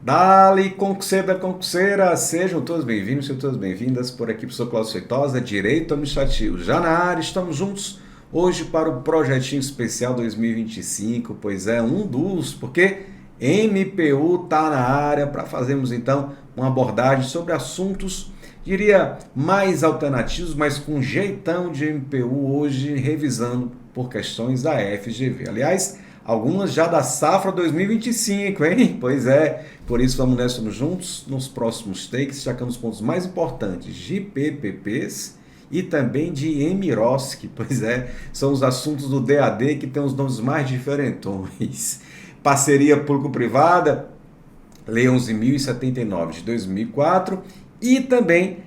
Dali, concurseira, sejam todos bem-vindos, sejam todas bem-vindas. Por aqui, professor Cláudio Feitosa, Direito Administrativo. Já na área, estamos juntos hoje para o Projetinho Especial 2025, pois é, porque MPU está na área para fazermos então uma abordagem sobre assuntos, diria, mais alternativos, mas com jeitão de MPU hoje, revisando por questões da FGV. Aliás, algumas já da safra 2025, hein? Pois é, por isso vamos nessa juntos nos próximos takes, destacando os pontos mais importantes de PPPs e também de MROSC. Pois é, são os assuntos do DAD que tem os nomes mais diferentões. Parceria público-privada, Lei 11.079 de 2004 e também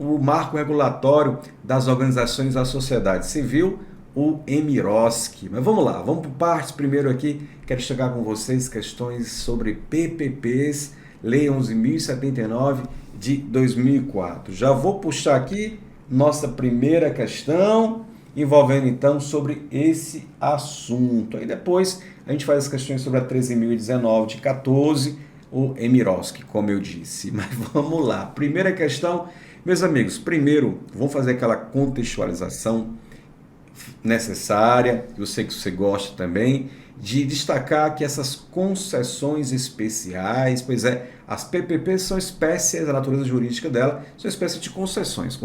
o marco regulatório das organizações da sociedade civil, o MROSC. Mas vamos lá, vamos por partes. Primeiro aqui, quero chegar com vocês questões sobre PPPs, Lei 11.079 de 2004. Já vou puxar aqui nossa primeira questão, envolvendo então sobre esse assunto. Aí depois a gente faz as questões sobre a 13.019 de 14, o MROSC, como eu disse. Mas vamos lá, primeira questão, meus amigos. Primeiro, vamos fazer aquela contextualização necessária, eu sei que você gosta também, de destacar que essas concessões especiais, pois é, as PPPs são espécies, a natureza jurídica dela, são espécies de concessões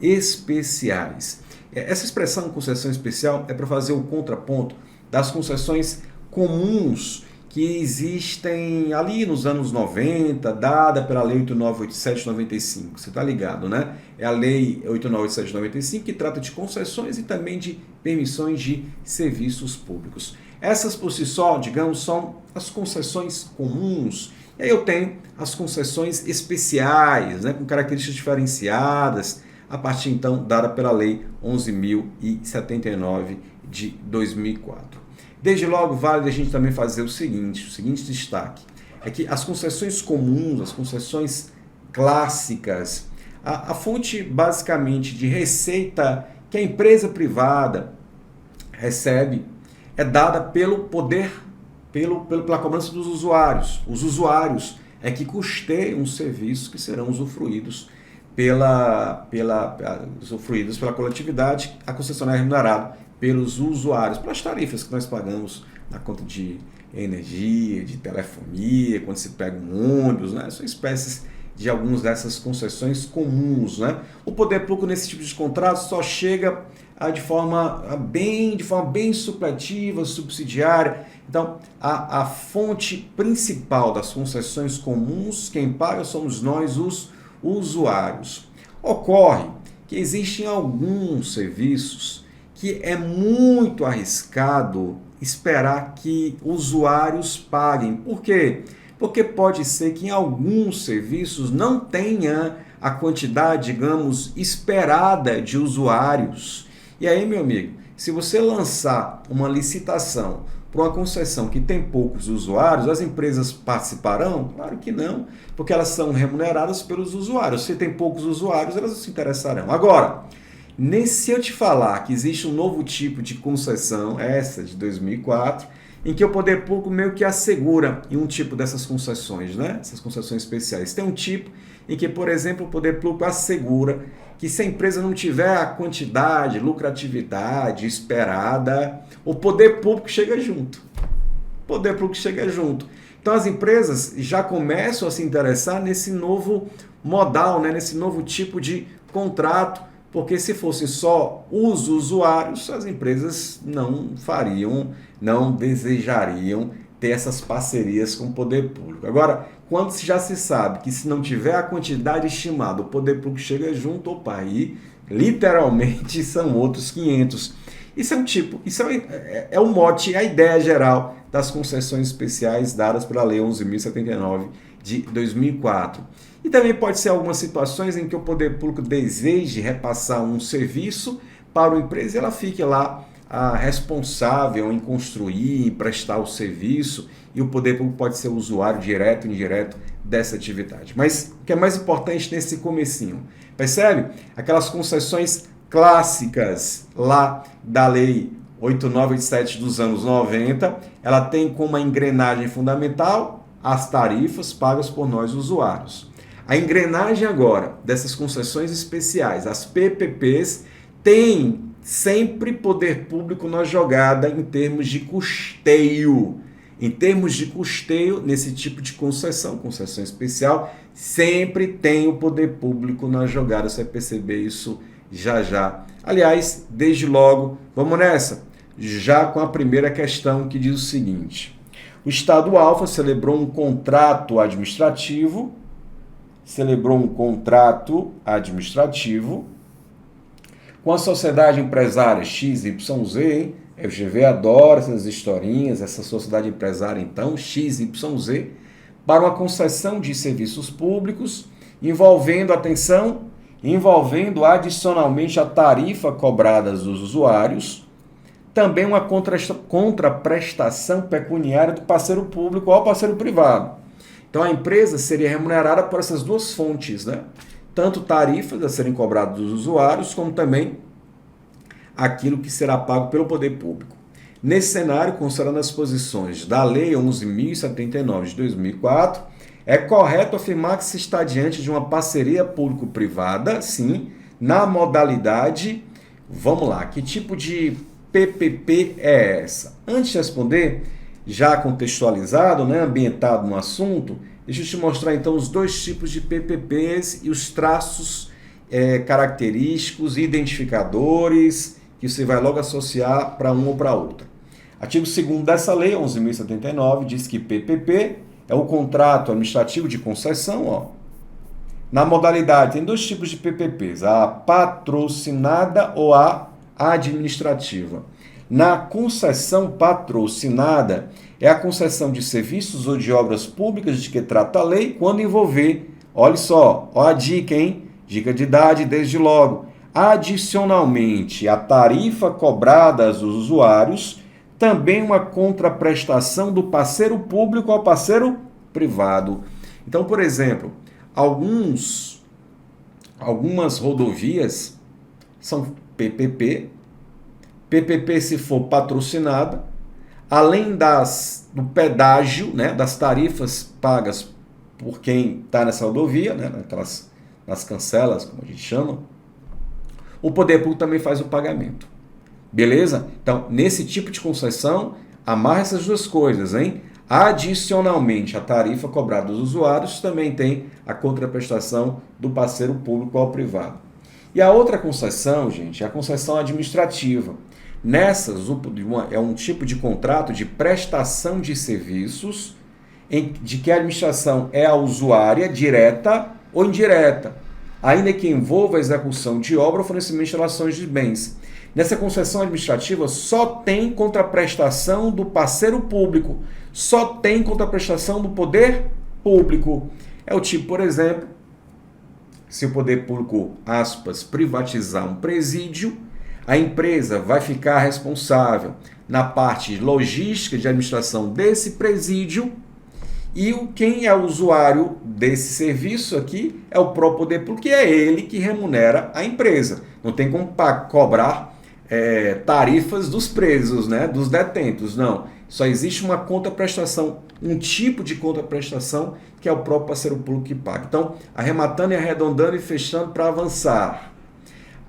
especiais. Essa expressão concessão especial é para fazer o contraponto das concessões comuns que existem ali nos anos 90, dada pela Lei 8987 de 95. Você está ligado, né? É a Lei 8987 de 95 que trata de concessões e também de permissões de serviços públicos. Essas por si só, digamos, são as concessões comuns. E aí eu tenho as concessões especiais, né, com características diferenciadas, a partir então dada pela Lei 11.079 de 2004. Desde logo, vale a gente também fazer o seguinte destaque, é que as concessões comuns, as concessões clássicas, a fonte basicamente de receita que a empresa privada recebe é dada pelo poder, pela cobrança dos usuários. Os usuários é que custeiam os serviços que serão usufruídos pela coletividade, a concessionária é remunerada pelos usuários, pelas tarifas que nós pagamos na conta de energia, de telefonia, quando se pega um ônibus, né? São espécies de algumas dessas concessões comuns, né? O poder público nesse tipo de contrato só chega de forma bem supletiva, subsidiária. Então, a fonte principal das concessões comuns, quem paga somos nós, os usuários. Ocorre que existem alguns serviços que é muito arriscado esperar que usuários paguem. Por quê? Porque pode ser que em alguns serviços não tenha a quantidade, digamos, esperada de usuários. E aí, meu amigo, se você lançar uma licitação para uma concessão que tem poucos usuários, as empresas participarão? Claro que não, porque elas são remuneradas pelos usuários. Se tem poucos usuários, elas não se interessarão. Agora, se eu te falar que existe um novo tipo de concessão, essa de 2004, em que o poder público meio que assegura em um tipo dessas concessões, né? Essas concessões especiais. Tem um tipo em que, por exemplo, o poder público assegura que se a empresa não tiver a quantidade, lucratividade esperada, o poder público chega junto. O poder público chega junto. Então as empresas já começam a se interessar nesse novo modal, né? Nesse novo tipo de contrato, porque se fossem só os usuários, as empresas não desejariam ter essas parcerias com o poder público. Agora, quando já se sabe que se não tiver a quantidade estimada, o poder público chega junto, opa, aí literalmente são outros 500. Isso é o mote, a ideia geral das concessões especiais dadas pela Lei 11.079 de 2004. E também pode ser algumas situações em que o poder público deseje repassar um serviço para uma empresa e ela fique lá responsável em construir, em prestar o serviço, e o poder público pode ser usuário direto e indireto dessa atividade. Mas o que é mais importante nesse comecinho, percebe? Aquelas concessões clássicas lá da Lei 8987 dos anos 90, ela tem como engrenagem fundamental as tarifas pagas por nós usuários. A engrenagem agora dessas concessões especiais, as PPPs, tem sempre poder público na jogada em termos de custeio. Em termos de custeio, nesse tipo de concessão especial, sempre tem o poder público na jogada. Você vai perceber isso já já. Aliás, desde logo, vamos nessa? Já com a primeira questão que diz o seguinte. O Estado Alfa celebrou um contrato administrativo com a sociedade empresária XYZ, hein? A FGV adora essas historinhas, essa sociedade empresária, então, XYZ, para uma concessão de serviços públicos, envolvendo adicionalmente a tarifa cobrada dos usuários, também uma contraprestação pecuniária do parceiro público ao parceiro privado. Então, a empresa seria remunerada por essas duas fontes, né? Tanto tarifas a serem cobradas dos usuários, como também aquilo que será pago pelo poder público. Nesse cenário, considerando as posições da Lei 11.079 de 2004, é correto afirmar que se está diante de uma parceria público-privada, sim, na modalidade, vamos lá, que tipo de PPP é essa? Antes de responder, já contextualizado, né, ambientado no assunto, deixa eu te mostrar então os dois tipos de PPPs e os traços característicos, identificadores, que você vai logo associar para uma ou para outra. Artigo 2º dessa lei, 11.079, diz que PPP é o contrato administrativo de concessão. Ó. Na modalidade, tem dois tipos de PPPs, a patrocinada ou a administrativa. Na concessão patrocinada, é a concessão de serviços ou de obras públicas de que trata a lei, quando envolver, olha só, ó a dica, hein? Dica de idade desde logo. Adicionalmente, a tarifa cobrada aos usuários, também uma contraprestação do parceiro público ao parceiro privado. Então, por exemplo, algumas rodovias são PPP. PPP se for patrocinada, além do pedágio, né, das tarifas pagas por quem está nessa rodovia, né, nas cancelas, como a gente chama, o poder público também faz o pagamento. Beleza? Então, nesse tipo de concessão, amarra essas duas coisas, hein? Adicionalmente, a tarifa cobrada dos usuários também tem a contraprestação do parceiro público ao privado. E a outra concessão, gente, é a concessão administrativa. Nessas, é um tipo de contrato de prestação de serviços de que a administração é a usuária, direta ou indireta, ainda que envolva a execução de obra ou fornecimento de relações de bens. Nessa concessão administrativa só tem contraprestação do parceiro público, só tem contraprestação do poder público. É o tipo, por exemplo, se o poder público, aspas, privatizar um presídio, a empresa vai ficar responsável na parte logística de administração desse presídio e quem é o usuário desse serviço aqui é o próprio poder público, que é ele que remunera a empresa. Não tem como cobrar tarifas dos presos, né, dos detentos, não. Só existe uma contraprestação, um tipo de contraprestação que é o próprio parceiro público que paga. Então, arrematando e arredondando e fechando para avançar.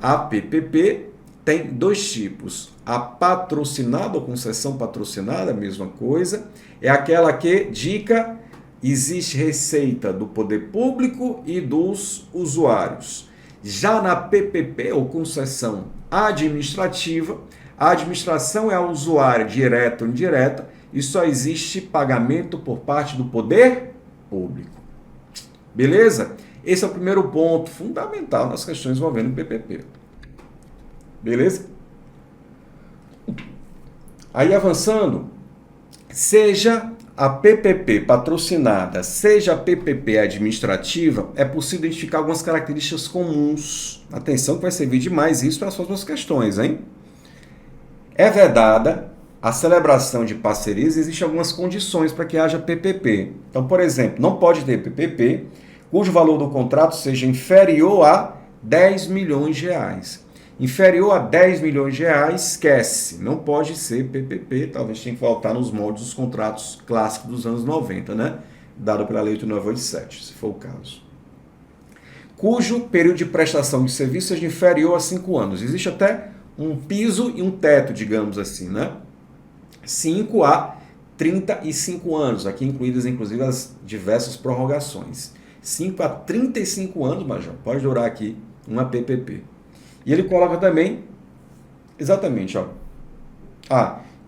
A PPP tem dois tipos. A patrocinada ou concessão patrocinada, a mesma coisa, é aquela que, dica, existe receita do poder público e dos usuários. Já na PPP ou concessão administrativa, a administração é a usuária direta ou indireta e só existe pagamento por parte do poder público. Beleza? Esse é o primeiro ponto fundamental nas questões envolvendo PPP. Beleza? Aí avançando, seja a PPP patrocinada, seja a PPP administrativa, é possível identificar algumas características comuns. Atenção que vai servir demais isso para as próximas questões, hein? É vedada a celebração de parcerias, existem algumas condições para que haja PPP. Então, por exemplo, não pode ter PPP cujo valor do contrato seja inferior a 10 milhões de reais. Inferior a 10 milhões de reais, esquece. Não pode ser PPP, talvez tenha que voltar nos moldes dos contratos clássicos dos anos 90, né? dado pela Lei 8987, se for o caso. Cujo período de prestação de serviço seja inferior a 5 anos. Existe até um piso e um teto, digamos assim, né? 5 a 35 anos, aqui incluídas inclusive as diversas prorrogações. 5 a 35 anos, Major, pode durar aqui uma PPP. E ele coloca também, exatamente, ó,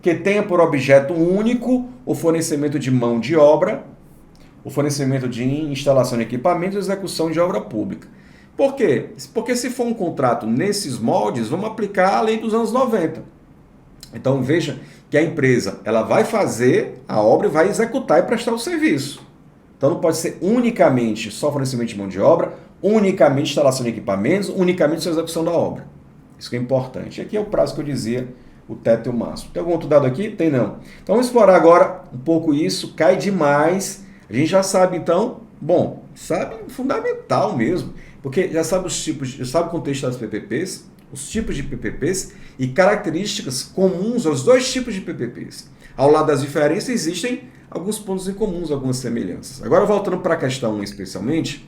que tenha por objeto único o fornecimento de mão de obra, o fornecimento de instalação de equipamentos e execução de obra pública. Por quê? Porque se for um contrato nesses moldes, vamos aplicar a lei dos anos 90. Então veja que a empresa ela vai fazer a obra e vai executar e prestar o serviço. Então não pode ser unicamente só fornecimento de mão de obra, unicamente instalação de equipamentos, unicamente só execução da obra. Isso que é importante. Aqui é o prazo que eu dizia, o teto e o máximo. Tem algum outro dado aqui? Tem não. Então vamos explorar agora um pouco isso. Cai demais. A gente já sabe então, bom, sabe fundamental mesmo, porque já sabe os tipos, já sabe o contexto das PPPs, os tipos de PPPs e características comuns aos dois tipos de PPPs. Ao lado das diferenças existem alguns pontos em comuns, algumas semelhanças. Agora voltando para a questão 1 especialmente,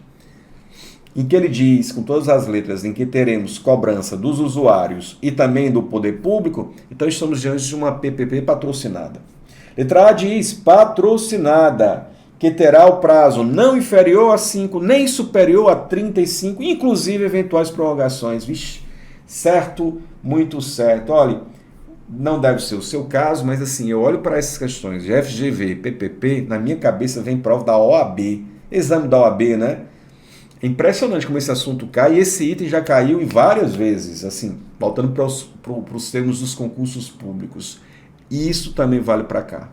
em que ele diz, com todas as letras, em que teremos cobrança dos usuários e também do poder público, então estamos diante de uma PPP patrocinada. Letra A diz patrocinada, que terá o prazo não inferior a 5, nem superior a 35, inclusive eventuais prorrogações. Vixe, certo, muito certo. Olha, não deve ser o seu caso, mas assim, eu olho para essas questões de FGV, PPP, na minha cabeça vem prova da OAB, exame da OAB, né? É impressionante como esse assunto cai, e esse item já caiu em várias vezes, assim, voltando para os termos dos concursos públicos. E isso também vale para cá.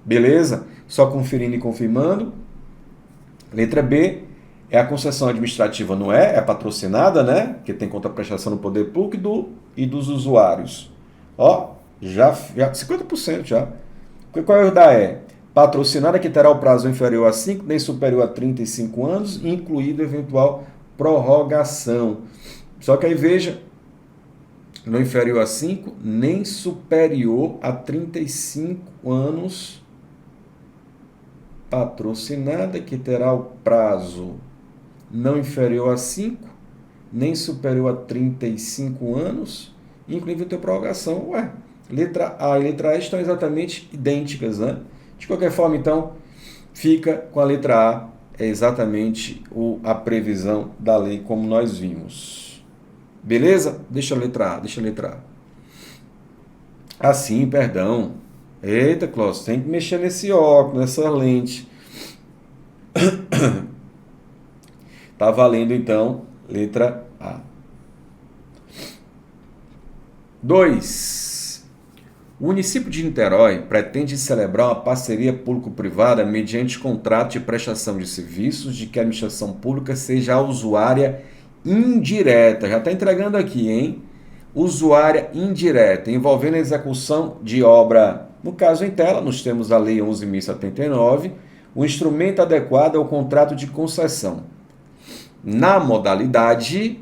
Beleza? Só conferindo e confirmando. Letra B é a concessão administrativa, não é? É patrocinada, né? Que tem contraprestação no poder público e dos usuários. Ó, já 50% já. Qual é o da E? Patrocinada que terá o prazo inferior a 5, nem superior a 35 anos, incluído eventual prorrogação. Só que aí veja, não inferior a 5, nem superior a 35 anos, patrocinada que terá o prazo não inferior a 5, nem superior a 35 anos, incluindo a prorrogação. Ué, letra A e letra A estão exatamente idênticas, né? De qualquer forma, então, fica com a letra A, é exatamente a previsão da lei como nós vimos. Beleza? Deixa a letra A. Assim, perdão. Eita, Cláudio, tem que mexer nesse óculos, nessa lente. Tá valendo, então, letra A. 2. O município de Niterói pretende celebrar uma parceria público-privada mediante contrato de prestação de serviços de que a administração pública seja a usuária indireta. Já está entregando aqui, hein? Usuária indireta, envolvendo a execução de obra. No caso em tela, nos termos da Lei 11.079, o instrumento adequado é o contrato de concessão. Na modalidade,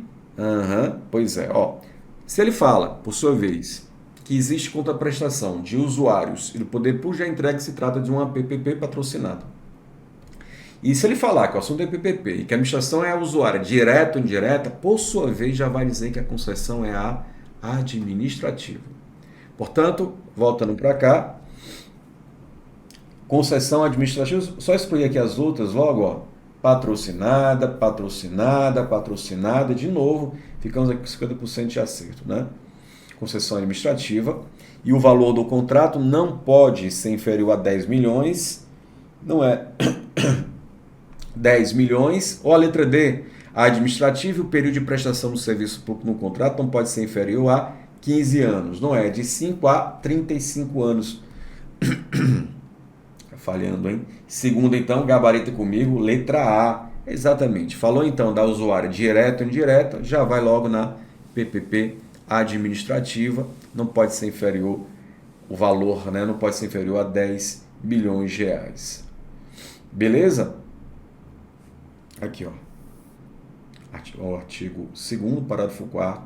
se ele fala, por sua vez, que existe contraprestação de usuários e do poder público, já entrega que se trata de uma PPP patrocinada. E se ele falar que o assunto é PPP e que a administração é a usuária direta ou indireta, por sua vez já vai dizer que a concessão é a administrativa. Portanto, voltando para cá, concessão administrativa, só excluir aqui as outras logo, ó, patrocinada, de novo, ficamos aqui com 50% de acerto, né? Concessão administrativa, e o valor do contrato não pode ser inferior a 10 milhões, não é 10 milhões, ou a letra D, a administrativa e o período de prestação do serviço público no contrato não pode ser inferior a 15 anos, não é de 5 a 35 anos. Falhando, hein? Segundo, então, gabarita comigo, letra A, exatamente. Falou, então, da usuária direta ou indireta, já vai logo na PPP administrativa, não pode ser inferior, o valor, né, não pode ser inferior a 10 bilhões de reais. Beleza? Aqui, ó. O artigo 2º, parágrafo 4º,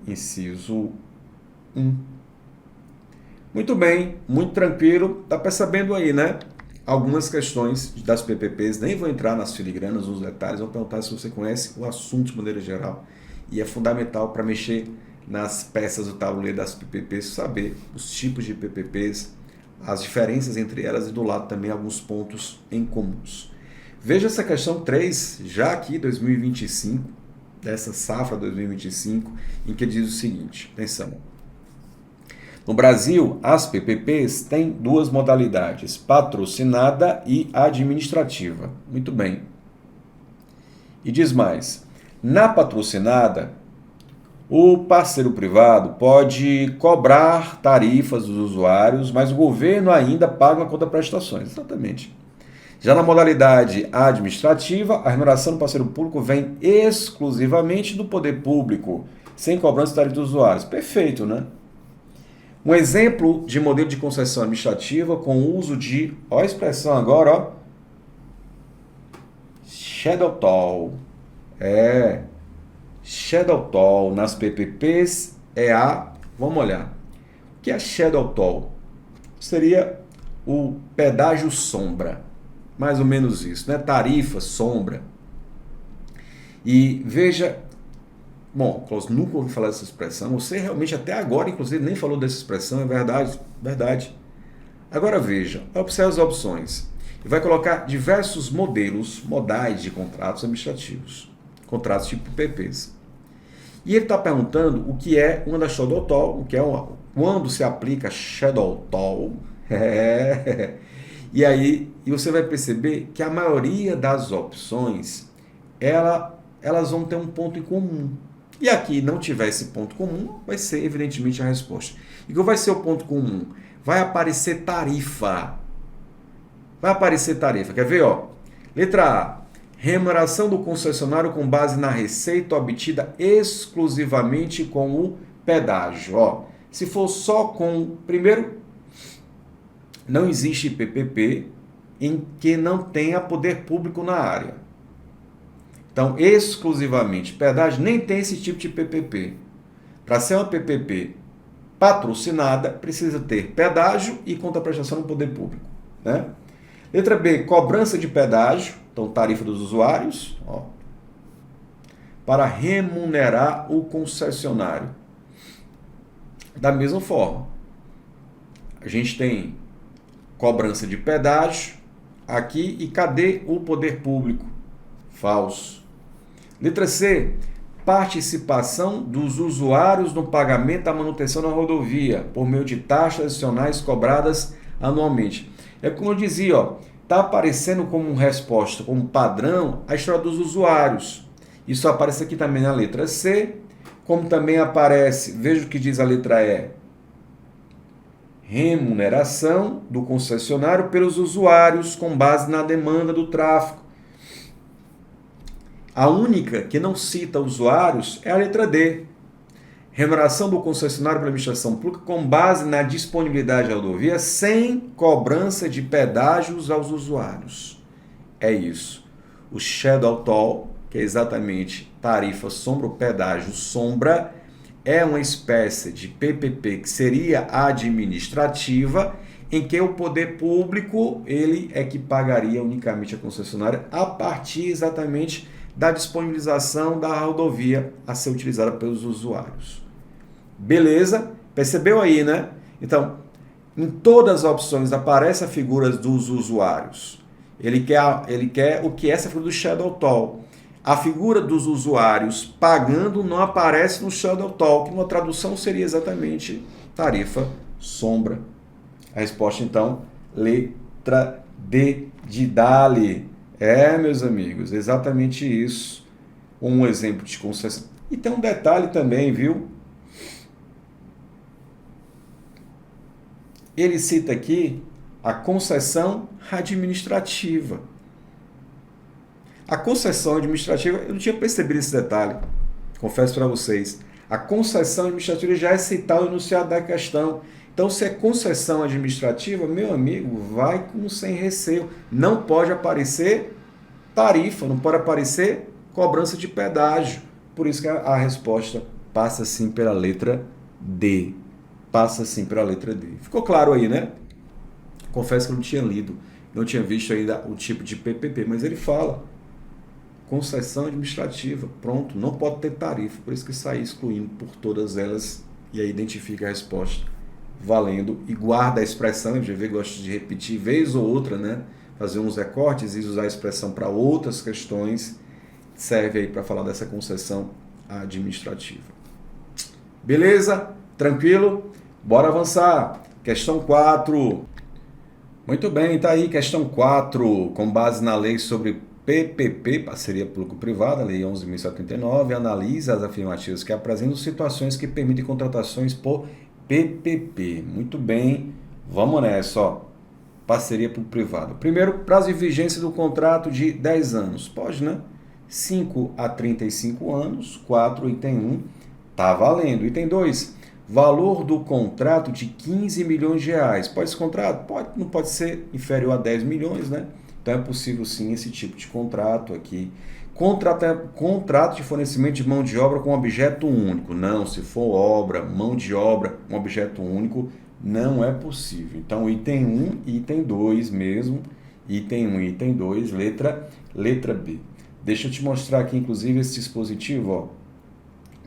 inciso 1. Muito bem, muito tranquilo. Tá percebendo aí, né? algumas questões das PPPs, nem vou entrar nas filigranas, nos detalhes, vou perguntar se você conhece o assunto de maneira geral. E é fundamental para mexer nas peças do tabuleiro das PPPs, saber os tipos de PPPs, as diferenças entre elas e do lado também alguns pontos em comuns. Veja essa questão 3, já aqui 2025, dessa safra 2025, em que diz o seguinte, atenção. No Brasil, as PPPs têm duas modalidades, patrocinada e administrativa. Muito bem. E diz mais, na patrocinada, o parceiro privado pode cobrar tarifas dos usuários, mas o governo ainda paga uma contraprestações. Exatamente. Já na modalidade administrativa, a remuneração do parceiro público vem exclusivamente do poder público, sem cobrança de tarifa dos usuários. Perfeito, né? Um exemplo de modelo de concessão administrativa com o uso de, ó a expressão agora, ó, shadow toll. Shadow toll nas PPPs é vamos olhar, o que é shadow toll? Seria o pedágio sombra, mais ou menos isso, né? Tarifa sombra. E veja, bom, Klaus, nunca ouvi falar dessa expressão, você realmente até agora, inclusive, nem falou dessa expressão, é verdade, verdade. Agora veja, observe as opções, e vai colocar diversos modais de contratos administrativos, contratos tipo PPPs. E ele está perguntando o que é uma da shadow toll, o que é quando se aplica shadow toll. E aí você vai perceber que a maioria das opções elas vão ter um ponto em comum. E aqui não tiver esse ponto comum, vai ser evidentemente a resposta. E qual vai ser o ponto comum? Vai aparecer tarifa. Vai aparecer tarifa. Quer ver? Ó? Letra A. Remuneração do concessionário com base na receita obtida exclusivamente com o pedágio. Ó, se for só com... Primeiro, não existe PPP em que não tenha poder público na área. Então, exclusivamente pedágio, nem tem esse tipo de PPP. Para ser uma PPP patrocinada, precisa ter pedágio e contraprestação no poder público. Né? Letra B, cobrança de pedágio. Então, tarifa dos usuários, ó, para remunerar o concessionário. Da mesma forma, a gente tem cobrança de pedágio aqui e cadê o poder público? Falso. Letra C, participação dos usuários no pagamento da manutenção da rodovia por meio de taxas adicionais cobradas anualmente. É como eu dizia, ó, está aparecendo como resposta, como padrão, a história dos usuários. Isso aparece aqui também na letra C, como também aparece, veja o que diz a letra E, remuneração do concessionário pelos usuários com base na demanda do tráfego. A única que não cita usuários é a letra D, remuneração do concessionário pela administração pública com base na disponibilidade da rodovia sem cobrança de pedágios aos usuários. É isso. O shadow toll, que é exatamente tarifa sombra ou pedágio sombra, é uma espécie de PPP que seria administrativa, em que o poder público ele é que pagaria unicamente a concessionária a partir exatamente da disponibilização da rodovia a ser utilizada pelos usuários. Beleza? Percebeu aí, né? Então, em todas as opções aparece a figura dos usuários. Ele quer o que é essa figura do shadow toll. A figura dos usuários pagando não aparece no shadow toll, que uma tradução seria exatamente tarifa sombra. A resposta, então, letra D de Dali. Meus amigos, exatamente isso. Um exemplo de concessão. E tem um detalhe também, viu? Ele cita aqui a concessão administrativa. A concessão administrativa, eu não tinha percebido esse detalhe, confesso para vocês. A concessão administrativa já é citada no enunciado da questão. Então, se é concessão administrativa, meu amigo, vai com sem receio. Não pode aparecer tarifa, não pode aparecer cobrança de pedágio. Por isso que a resposta passa sim pela letra D. Passa sim pela letra D. Ficou claro aí, né? Confesso que eu não tinha lido não tinha visto ainda o tipo de PPP, mas ele fala concessão administrativa, pronto, não pode ter tarifa, por isso que sai excluindo por todas elas e aí identifica a resposta valendo e guarda a expressão, a GV gosta de repetir vez ou outra, né? Fazer uns recortes e usar a expressão para outras questões, serve aí para falar dessa concessão administrativa. Beleza? Tranquilo? Bora avançar. Questão 4. Muito bem, tá aí questão 4, com base na lei sobre PPP, parceria público-privada, lei 11.079, analisa as afirmativas que apresentam situações que permitem contratações por PPP. Muito bem, vamos nessa, ó. Parceria público-privada. Primeiro, prazo de vigência do contrato de 10 anos. Pode, né? 5 a 35 anos. 4, item 1, tá valendo. Item 2, valor do contrato de 15 milhões de reais. Pode esse contrato? Pode, não pode ser inferior a 10 milhões, né? Então é possível sim esse tipo de contrato aqui. Contrato de fornecimento de mão de obra com objeto único. Não, se for obra, mão de obra, um objeto único, não é possível. Então, item 1 e item 2 mesmo. Item 1 e item 2, letra B. Deixa eu te mostrar aqui, inclusive, esse dispositivo, ó.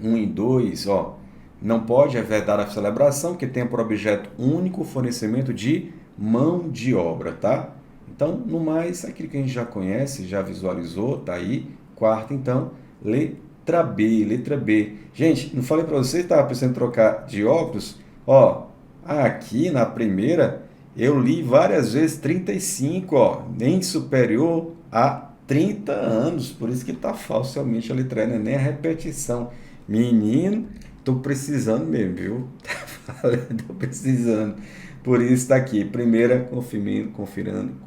1 e 2, ó. Não pode haver dada a celebração que tenha por objeto único o fornecimento de mão de obra, tá? Então, no mais, aquilo que a gente já conhece, já visualizou, tá aí. Quarta, então, letra B. Gente, não falei para vocês, estava pensando em trocar de óculos? Ó, aqui na primeira, eu li várias vezes 35, ó, nem superior a 30 anos. Por isso que tá falso realmente a letra E, não é nem a repetição. Menino, tô precisando mesmo, viu? Tô precisando. Por isso está aqui, primeira,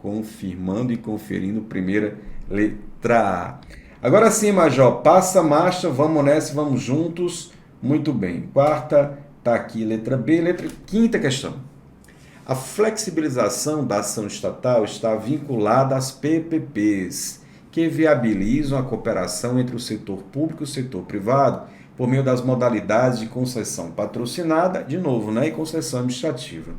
confirmando e conferindo, primeira letra A. Agora sim, Major, passa a marcha, vamos nessa, vamos juntos. Muito bem. Quarta, está aqui, letra B. Quinta questão. A flexibilização da ação estatal está vinculada às PPPs, que viabilizam a cooperação entre o setor público e o setor privado, por meio das modalidades de concessão patrocinada, de novo, né, e concessão administrativa.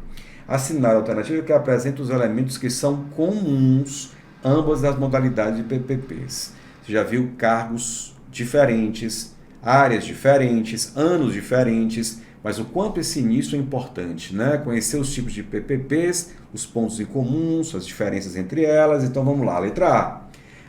Assinar a alternativa que apresenta os elementos que são comuns a ambas as modalidades de PPPs. Você já viu cargos diferentes, áreas diferentes, anos diferentes, mas o quanto esse início é importante, né? Conhecer os tipos de PPPs, os pontos em comum, as diferenças entre elas. Então vamos lá, letra A.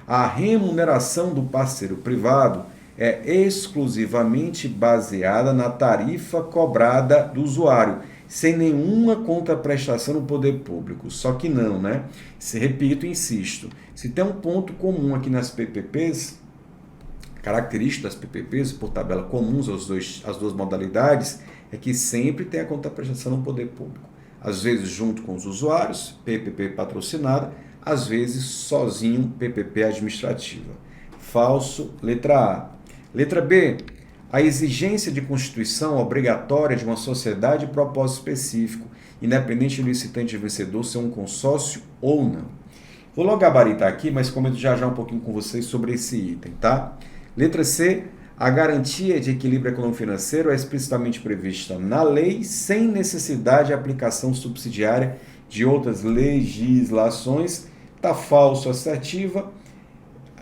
A remuneração do parceiro privado é exclusivamente baseada na tarifa cobrada do usuário, sem nenhuma contraprestação no poder público. Só que não, né? Repito, insisto, se tem um ponto comum aqui nas PPPs, característica das PPPs, por tabela comuns às duas modalidades, é que sempre tem a contraprestação no poder público. Às vezes junto com os usuários, PPP patrocinada, às vezes sozinho, PPP administrativa. Falso, letra A. Letra B. A exigência de constituição obrigatória de uma sociedade de propósito específico, independente do licitante vencedor ser um consórcio ou não. Vou logo gabaritar aqui, mas comento já um pouquinho com vocês sobre esse item, tá? Letra C. A garantia de equilíbrio econômico-financeiro é explicitamente prevista na lei, sem necessidade de aplicação subsidiária de outras legislações. Está falso, assertiva.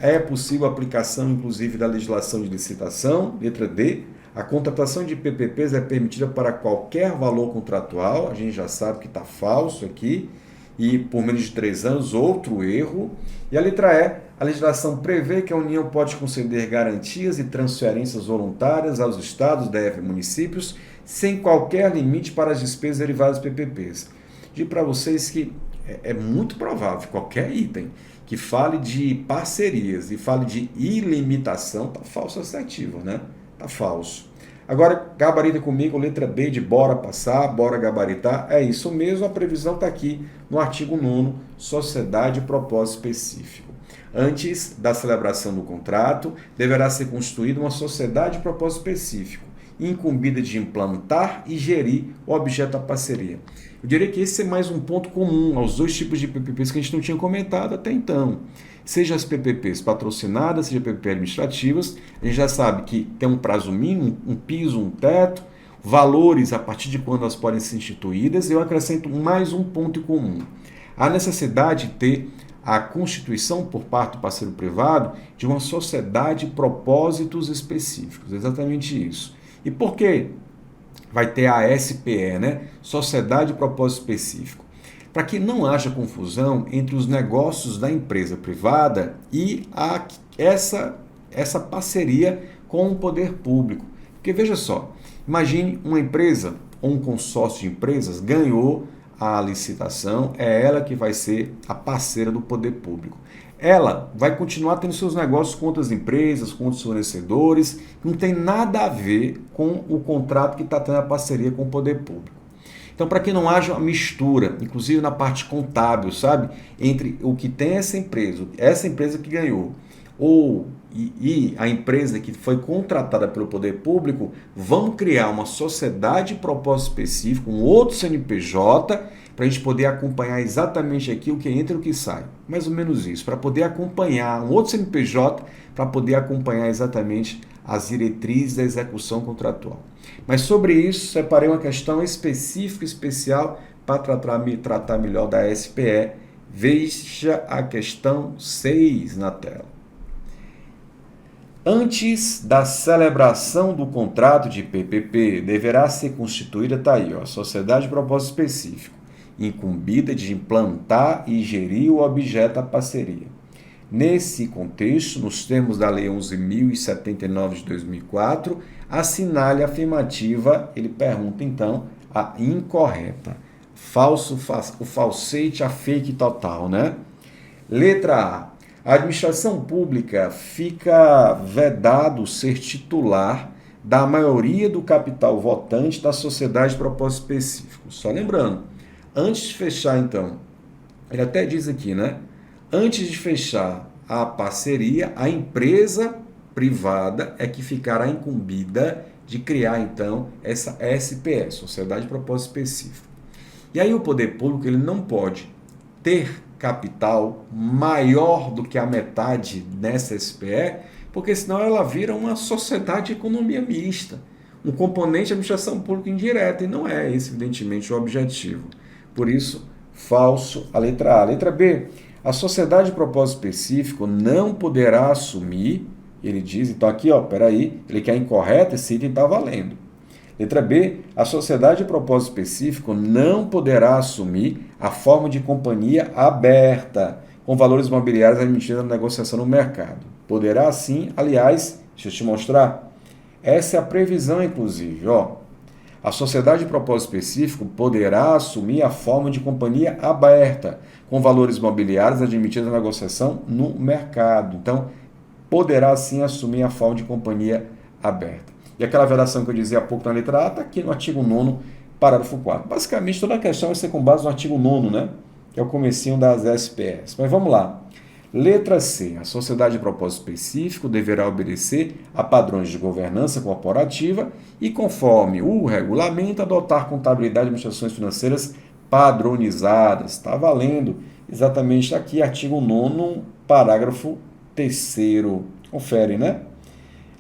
É possível a aplicação, inclusive, da legislação de licitação. Letra D. A contratação de PPPs é permitida para qualquer valor contratual. A gente já sabe que está falso aqui. E por menos de 3 anos, outro erro. E a letra E. A legislação prevê que a União pode conceder garantias e transferências voluntárias aos estados, DF e municípios, sem qualquer limite para as despesas derivadas dos PPPs. Digo para vocês que é muito provável, qualquer item que fale de parcerias e fale de ilimitação, está falso assertivo, né? Está falso. Agora, gabarita comigo, letra B de bora passar, bora gabaritar. É isso mesmo, a previsão está aqui no artigo 9º, sociedade de propósito específico. Antes da celebração do contrato, deverá ser constituída uma sociedade de propósito específico, incumbida de implantar e gerir o objeto da parceria. Eu diria que esse é mais um ponto comum aos dois tipos de PPPs que a gente não tinha comentado até então. Seja as PPPs patrocinadas, seja PPP administrativas, a gente já sabe que tem um prazo mínimo, um piso, um teto, valores a partir de quando elas podem ser instituídas. Eu acrescento mais um ponto em comum. há necessidade de ter a constituição por parte do parceiro privado de uma sociedade de propósitos específicos, exatamente isso. E por que vai ter a SPE, né? Sociedade de Propósito Específico? Para que não haja confusão entre os negócios da empresa privada e essa parceria com o poder público. Porque veja só, imagine uma empresa ou um consórcio de empresas ganhou a licitação, é ela que vai ser a parceira do poder público. Ela vai continuar tendo seus negócios com outras empresas, com outros fornecedores, não tem nada a ver com o contrato que está tendo a parceria com o poder público. Então, para que não haja uma mistura, inclusive na parte contábil, sabe, entre o que tem essa empresa que ganhou, e a empresa que foi contratada pelo poder público, vamos criar uma sociedade de propósito específico, um outro CNPJ, para a gente poder acompanhar exatamente aqui o que entra e o que sai. Mais ou menos isso, para poder acompanhar um outro CNPJ, para poder acompanhar exatamente as diretrizes da execução contratual. Mas sobre isso, separei uma questão específica, especial, para tratar melhor da SPE. Veja a questão 6 na tela. Antes da celebração do contrato de PPP, deverá ser constituída, está aí, ó, sociedade de propósito específico, incumbida de implantar e gerir o objeto da parceria. Nesse contexto, nos termos da Lei 11.079 de 2004, assinale a afirmativa, ele pergunta então a incorreta. O falsete, a fake total, né? Letra A. A administração pública fica vedado ser titular da maioria do capital votante da sociedade de propósito específico. Só lembrando, antes de fechar então, ele até diz aqui, né? Antes de fechar a parceria, a empresa privada é que ficará incumbida de criar então essa SPE, Sociedade de Propósito Específico. E aí o poder público ele não pode ter capital maior do que a metade nessa SPE, porque senão ela vira uma sociedade de economia mista, um componente de administração pública indireta, e não é esse, evidentemente, o objetivo. Por isso, falso a letra A. Letra B, a sociedade de propósito específico não poderá assumir, ele diz, então aqui, ó, peraí, ele quer incorreto, esse item está valendo. Letra B, a sociedade de propósito específico não poderá assumir a forma de companhia aberta, com valores imobiliários admitidos na negociação no mercado. Poderá sim, aliás, deixa eu te mostrar, essa é a previsão, inclusive, ó. A sociedade de propósito específico poderá assumir a forma de companhia aberta, com valores imobiliários admitidos na negociação no mercado. Então, poderá sim assumir a forma de companhia aberta. E aquela vedação que eu dizia há pouco na letra A está aqui no artigo 9º, parágrafo 4º. Basicamente, toda a questão vai ser com base no artigo 9º, né? Que é o comecinho das SPS. Mas vamos lá. Letra C. A sociedade de propósito específico deverá obedecer a padrões de governança corporativa e, conforme o regulamento, adotar contabilidade e administrações financeiras padronizadas. Está valendo exatamente aqui, artigo 9º, parágrafo 3º. Confere, né?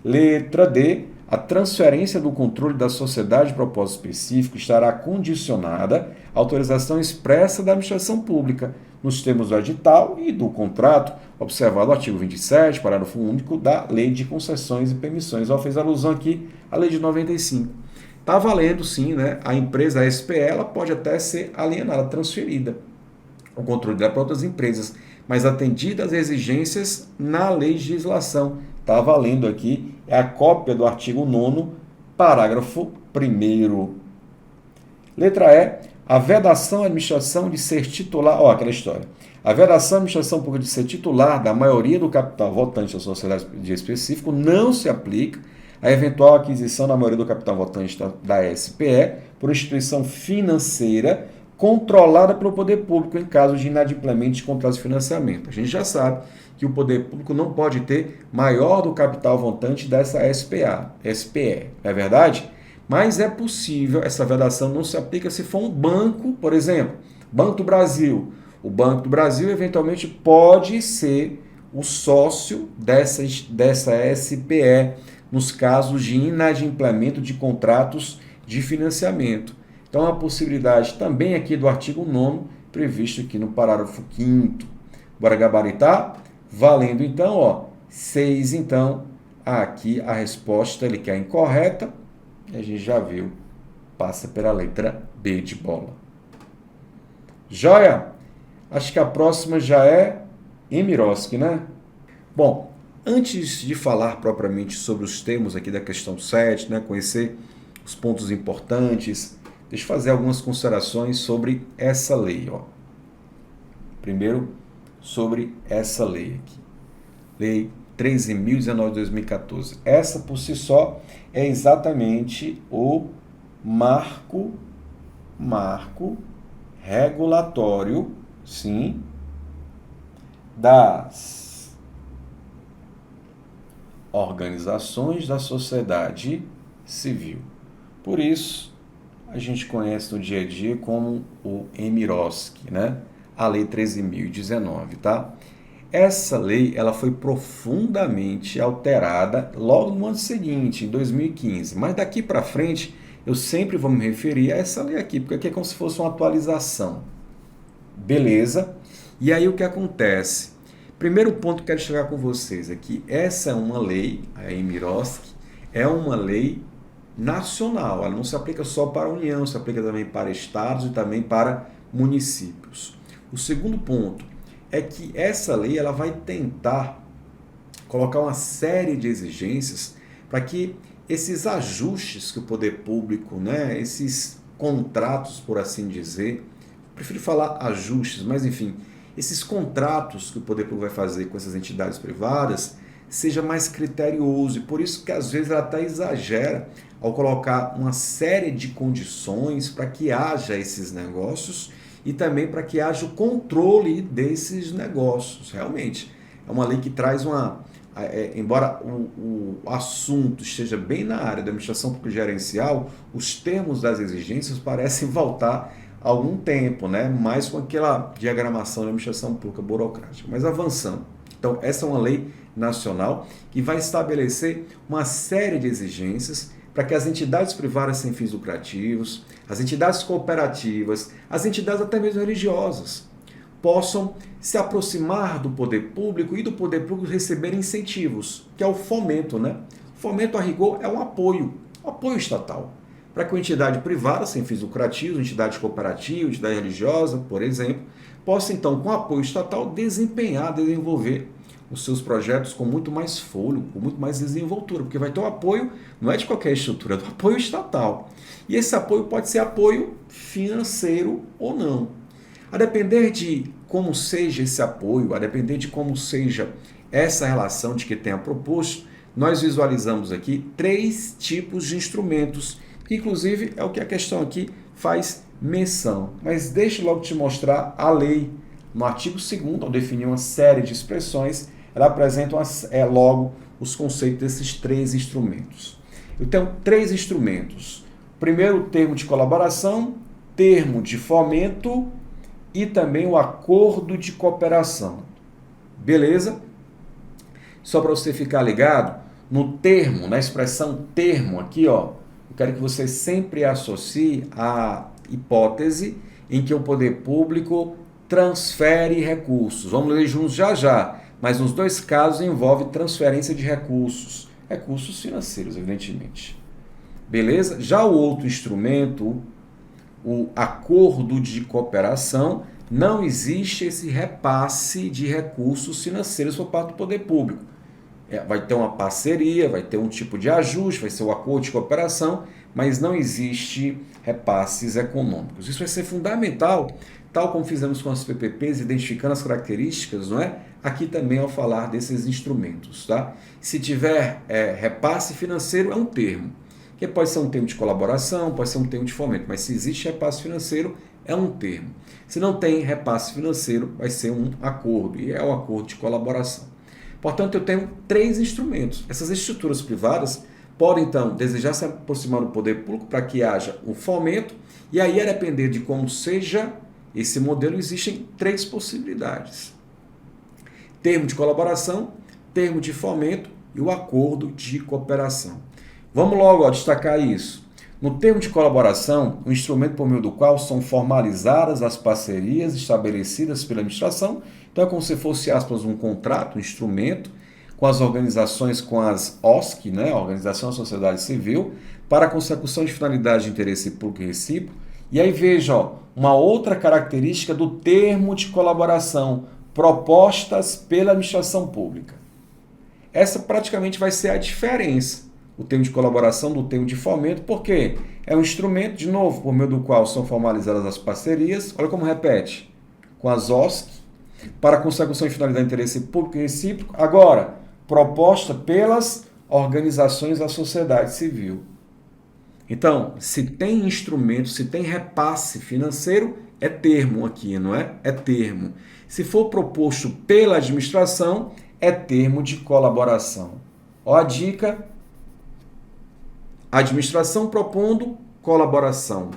Letra D. A transferência do controle da sociedade de propósito específico estará condicionada à autorização expressa da administração pública, nos termos do edital e do contrato, observado o artigo 27, parágrafo único da Lei de Concessões e Permissões. Ela fez alusão aqui à Lei de 95. Está valendo, sim, né? A empresa, a SPE, ela pode até ser alienada, transferida. O controle dela para outras empresas, mas atendida às exigências na legislação. Está valendo aqui, é a cópia do artigo 9º, parágrafo 1º. Letra E, a vedação à administração de ser titular, ó, aquela história. A vedação à administração pública de ser titular da maioria do capital votante da sociedade de específico não se aplica à eventual aquisição da maioria do capital votante da SPE por instituição financeira controlada pelo poder público em caso de inadimplemento de contratos de financiamento. A gente já sabe que o poder público não pode ter maior do capital votante dessa SPE, não é verdade? Mas é possível, essa vedação não se aplica se for um banco, por exemplo, Banco do Brasil. O Banco do Brasil, eventualmente, pode ser o sócio dessa SPE, nos casos de inadimplemento de contratos de financiamento. Então, a possibilidade também aqui do artigo 9º previsto aqui no parágrafo 5º. Bora gabaritar? Valendo então, ó, 6, então, aqui a resposta ele quer incorreta, a gente já viu, passa pela letra B de bola. Joia? Acho que a próxima já é Emiroski, né? Bom, antes de falar propriamente sobre os termos aqui da questão 7, né, conhecer os pontos importantes, deixa eu fazer algumas considerações sobre essa lei, ó. Primeiro, sobre essa lei aqui. Lei 13.019 de 2014. Essa, por si só, é exatamente o marco regulatório, sim, das organizações da sociedade civil. Por isso, a gente conhece no dia a dia como o Emiroski, né? A Lei 13.019, tá? Essa lei ela foi profundamente alterada logo no ano seguinte, em 2015. Mas daqui para frente, eu sempre vou me referir a essa lei aqui, porque aqui é como se fosse uma atualização. Beleza? E aí o que acontece? Primeiro ponto que eu quero chegar com vocês aqui. Essa é uma lei, a Emiroski, é uma lei nacional. Ela não se aplica só para a União, se aplica também para estados e também para municípios. O segundo ponto é que essa lei ela vai tentar colocar uma série de exigências para que esses ajustes que o poder público, né, esses contratos, por assim dizer, prefiro falar ajustes, mas enfim, esses contratos que o poder público vai fazer com essas entidades privadas seja mais criterioso, e por isso que às vezes ela até exagera ao colocar uma série de condições para que haja esses negócios e também para que haja o controle desses negócios. Realmente, é uma lei que traz embora o assunto esteja bem na área da administração pública gerencial, os termos das exigências parecem voltar há algum tempo, né? Mais com aquela diagramação da administração pública burocrática. Mas avançando. Então, essa é uma lei nacional que vai estabelecer uma série de exigências para que as entidades privadas sem fins lucrativos, as entidades cooperativas, as entidades até mesmo religiosas, possam se aproximar do poder público e do poder público receber incentivos, que é o fomento, né? Fomento, a rigor, é um apoio estatal, para que uma entidade privada sem fins lucrativos, entidade cooperativa, entidade religiosa, por exemplo, possa então, com apoio estatal, desenvolver os seus projetos com muito mais fôlego, com muito mais desenvoltura, porque vai ter um apoio, não é de qualquer estrutura, é do apoio estatal. E esse apoio pode ser apoio financeiro ou não. A depender de como seja esse apoio, a depender de como seja essa relação de que tenha proposto, nós visualizamos aqui 3 tipos de instrumentos, que inclusive é o que a questão aqui faz menção. Mas deixa eu logo te mostrar a lei. No artigo 2º, ao definir uma série de expressões, ela apresenta logo os conceitos desses 3 instrumentos. Eu tenho 3 instrumentos. Primeiro, o termo de colaboração, termo de fomento e também o acordo de cooperação. Beleza? Só para você ficar ligado, no termo, na expressão termo aqui, ó, eu quero que você sempre associe a hipótese em que o poder público transfere recursos. Vamos ler juntos já já, mas nos 2 casos envolve transferência de recursos financeiros, evidentemente. Beleza? Já o outro instrumento, o acordo de cooperação, não existe esse repasse de recursos financeiros por parte do poder público. Vai ter uma parceria, vai ter um tipo de ajuste, vai ser o acordo de cooperação, mas não existe repasses econômicos. Isso vai ser fundamental, tal como fizemos com as PPPs, identificando as características, não é? Aqui também ao falar desses instrumentos, tá? Se tiver repasse financeiro, é um termo, que pode ser um termo de colaboração, pode ser um termo de fomento, mas se existe repasse financeiro, é um termo. Se não tem repasse financeiro, vai ser um acordo, e é um acordo de colaboração. Portanto, eu tenho 3 instrumentos. Essas estruturas privadas podem, então, desejar se aproximar do poder público para que haja um fomento, e aí, a depender de como seja esse modelo, existem 3 possibilidades. Termo de colaboração, termo de fomento e o acordo de cooperação. Vamos logo destacar isso. No termo de colaboração, o instrumento por meio do qual são formalizadas as parcerias estabelecidas pela administração. Então é como se fosse, aspas, um contrato, um instrumento com as organizações, com as OSC, né, a Organização da Sociedade Civil, para a consecução de finalidade de interesse público e recíproco. E aí veja, ó, uma outra característica do termo de colaboração, propostas pela administração pública. Essa praticamente vai ser a diferença, o termo de colaboração do termo de fomento, porque é um instrumento, de novo, por meio do qual são formalizadas as parcerias, olha como repete, com as OSC, para a consecução de finalidade de interesse público e recíproco, agora, proposta pelas organizações da sociedade civil. Então, se tem instrumento, se tem repasse financeiro, é termo aqui, não é? É termo. Se for proposto pela administração, é termo de colaboração. Ó a dica, administração propondo colaboração.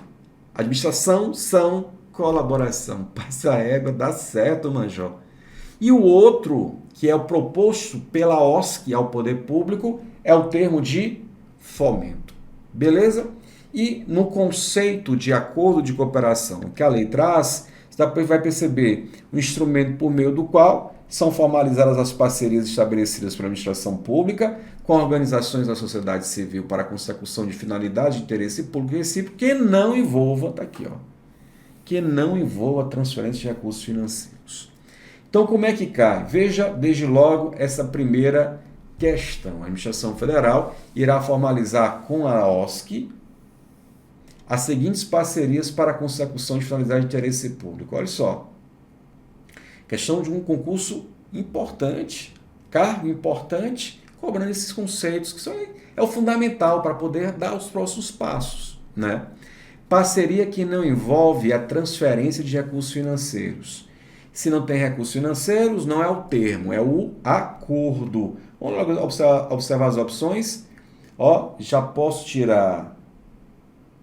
Administração são colaboração. Passa a égua, dá certo, Manjó. E o outro, que é o proposto pela OSC ao poder público, é o termo de fomento. Beleza? E no conceito de acordo de cooperação que a lei traz, você vai perceber o instrumento por meio do qual são formalizadas as parcerias estabelecidas pela administração pública com organizações da sociedade civil para a consecução de finalidade de interesse público e recíproco que não envolva, tá aqui, ó, que não envolva transferência de recursos financeiros. Então, como é que cai? Veja, desde logo, essa primeira questão. A administração federal irá formalizar com a OSC as seguintes parcerias para a consecução de finalidade de interesse público. Olha só. Questão de um concurso importante, cargo importante, cobrando esses conceitos, que é o fundamental para poder dar os próximos passos, né? Parceria que não envolve a transferência de recursos financeiros. Se não tem recursos financeiros, não é o termo, é o acordo. Vamos logo observar as opções. Ó, já posso tirar.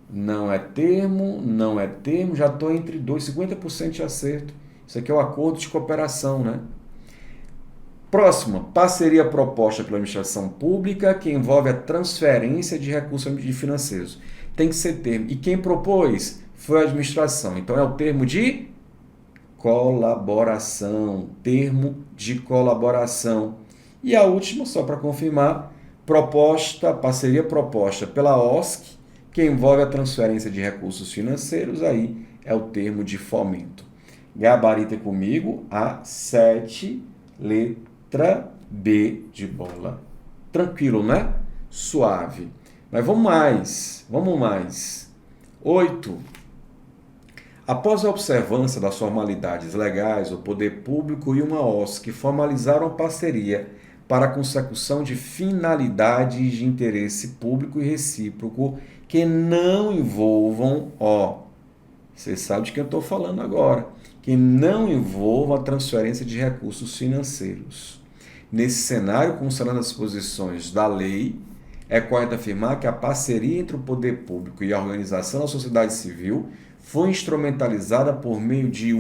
Não é termo, não é termo, já estou entre 50% de acerto. Isso aqui é o acordo de cooperação, né? Próxima, parceria proposta pela administração pública que envolve a transferência de recursos financeiros. Tem que ser termo. E quem propôs foi a administração. Então é o termo de colaboração. Termo de colaboração. E a última, só para confirmar, parceria proposta pela OSC que envolve a transferência de recursos financeiros, aí é o termo de fomento. Gabarita comigo, A7, letra B de bola. Tranquilo, né? Suave. Mas vamos mais. 8. Após a observância das formalidades legais, o poder público e uma OSC formalizaram a parceria para a consecução de finalidades de interesse público e recíproco que não envolvam, você sabe de quem eu estou falando agora, que não envolvam a transferência de recursos financeiros. Nesse cenário, considerando as disposições da lei, é correto afirmar que a parceria entre o poder público e a organização da sociedade civil foi instrumentalizada por meio de